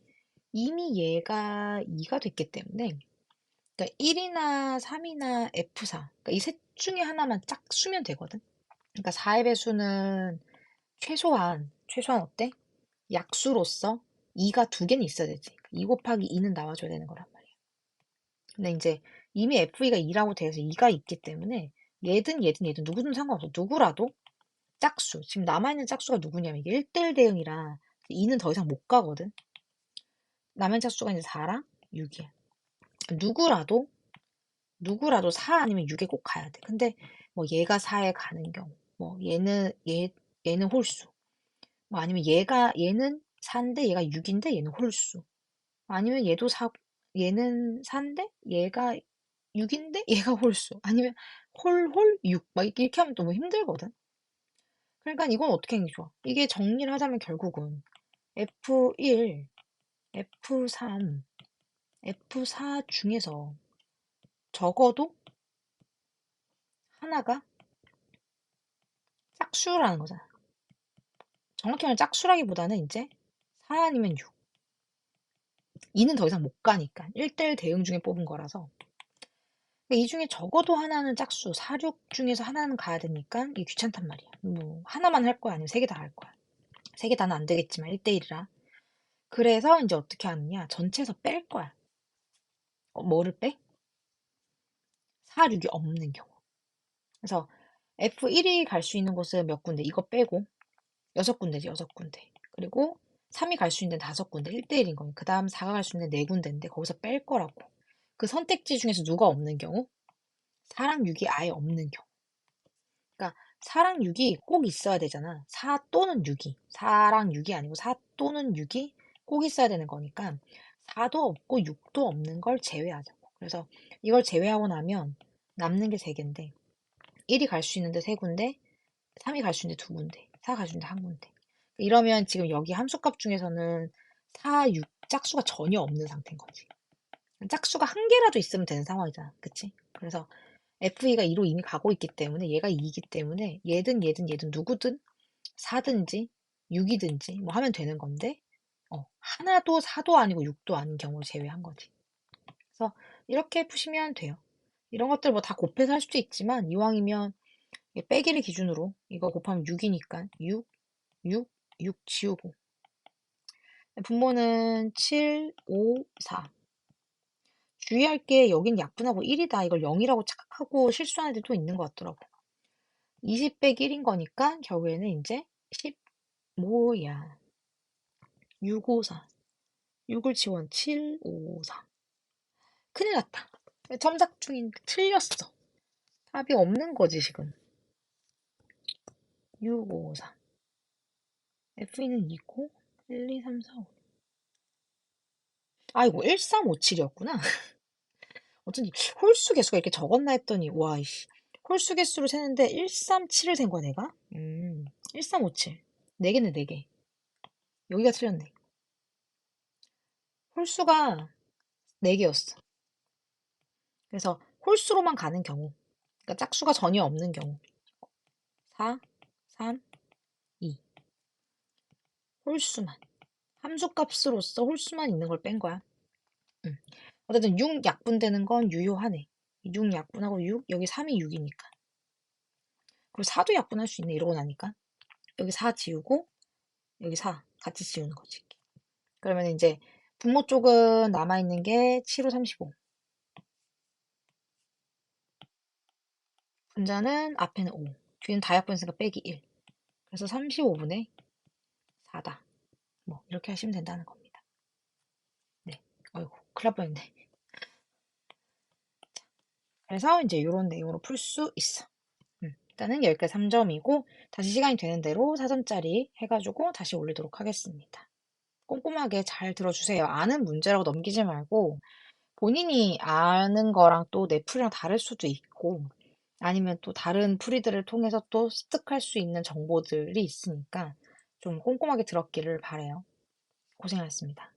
이미 얘가 2가 됐기 때문에 그러니까 1이나 3이나 F4 그러니까 이 셋 중에 하나만 짝수면 되거든. 그러니까 4의 배수는 최소한 어때? 약수로서 2가 두 개는 있어야 되지. 2 곱하기 2는 나와줘야 되는 거란 말이야. 근데 이제 이미 FE가 2라고 돼서 2가 있기 때문에 얘든 누구든 상관없어. 누구라도 짝수. 지금 남아있는 짝수가 누구냐면 이게 1대1 대응이라 2는 더 이상 못 가거든. 남은 짝수가 이제 4랑 6이야. 누구라도 4 아니면 6에 꼭 가야 돼. 근데 뭐 얘가 4에 가는 경우, 뭐 얘는 홀수. 뭐 아니면 얘는 4인데 얘가 6인데 얘는 홀수. 아니면 얘는 4인데 얘가 6인데 얘가 홀수. 아니면 홀 6. 막 이렇게 하면 너무 힘들거든. 그러니까 이건 어떻게 하는 게 좋아? 이게 정리를 하자면 결국은 F1, F3, F4 중에서 적어도 하나가 짝수라는 거잖아. 정확히 말하면 짝수라기보다는 이제 4 아니면 6. 2는 더 이상 못 가니까. 1대1 대응 중에 뽑은 거라서. 이 중에 적어도 하나는 짝수, 4, 6 중에서 하나는 가야 되니까 이게 귀찮단 말이야. 뭐 하나만 할 거야? 아니면 세 개 다 할 거야? 세 개 다는 안 되겠지만 1대1이라. 그래서 이제 어떻게 하느냐? 전체에서 뺄 거야. 뭐를 빼? 4, 6이 없는 경우. 그래서 F1이 갈 수 있는 곳은 몇 군데? 이거 빼고 6군데지, 6군데. 그리고 3이 갈 수 있는 데는 5군데, 1대1인 거니. 그 다음 4가 갈 수 있는 데 4군데인데 거기서 뺄 거라고. 그 선택지 중에서 누가 없는 경우? 4랑 6이 아예 없는 경우. 그러니까 4랑 6이 꼭 있어야 되잖아. 4 또는 6이. 4랑 6이 아니고 4 또는 6이 꼭 있어야 되는 거니까 4도 없고 6도 없는 걸 제외하자고. 그래서 이걸 제외하고 나면 남는 게 3개인데 1이 갈 수 있는데 3군데, 3이 갈 수 있는데 두 군데, 4 갈 수 있는데 한 군데. 이러면 지금 여기 함수값 중에서는 4, 6 짝수가 전혀 없는 상태인 거지. 짝수가 한 개라도 있으면 되는 상황이잖아. 그치? 그래서 F2가 2로 이미 가고 있기 때문에 얘가 2이기 때문에 얘든 누구든 4든지 6이든지 뭐 하면 되는 건데 하나도 4도 아니고 6도 아닌 경우를 제외한 거지. 그래서 이렇게 푸시면 돼요. 이런 것들 뭐 다 곱해서 할 수도 있지만 이왕이면 빼기를 기준으로 이거 곱하면 6이니까 6, 6, 6 지우고 분모는 7, 5, 4. 주의할 게 여긴 약분하고 1이다. 이걸 0이라고 착각하고 실수하는 애들도 있는 것 같더라고. 20 빼기 1인 거니까 결국에는 이제 10 뭐야 654. 6을 지원 7, 5, 4. 큰일 났다. 첨삭 중인데 틀렸어. 답이 없는 거지 지금. 6, 5, 4. F는 2고 1, 2, 3, 4, 5. 아이고 1357이었구나. 어쩐지 홀수 개수가 이렇게 적었나 했더니 와 이씨. 홀수 개수로 세는데 137을 센 거야 내가? 1357. 4개네 4개. 여기가 틀렸네. 홀수가 4개였어. 그래서 홀수로만 가는 경우. 그러니까 짝수가 전혀 없는 경우. 4, 3, 2. 홀수만. 함수값으로서 홀수만 있는 걸 뺀 거야. 응. 어쨌든 6 약분되는 건 유효하네. 6 약분하고 6, 여기 3이 6이니까. 그리고 4도 약분할 수 있네, 이러고 나니까. 여기 4 지우고, 여기 4 같이 지우는 거지. 그러면 이제 분모 쪽은 남아있는 게 7, 5, 35. 분자는 앞에는 5. 뒤는 다 약분했으니까 빼기 1. 그래서 35분의 4다. 뭐, 이렇게 하시면 된다는 겁니다. 네. 어이구, 큰일 날 뻔했네. 그래서 이제 이런 내용으로 풀 수 있어. 일단은 여기까지 3점이고, 다시 시간이 되는 대로 4점짜리 해가지고 다시 올리도록 하겠습니다. 꼼꼼하게 잘 들어주세요. 아는 문제라고 넘기지 말고, 본인이 아는 거랑 또 내 풀이랑 다를 수도 있고, 아니면 또 다른 풀이들을 통해서 또 습득할 수 있는 정보들이 있으니까 좀 꼼꼼하게 들었기를 바래요. 고생하셨습니다.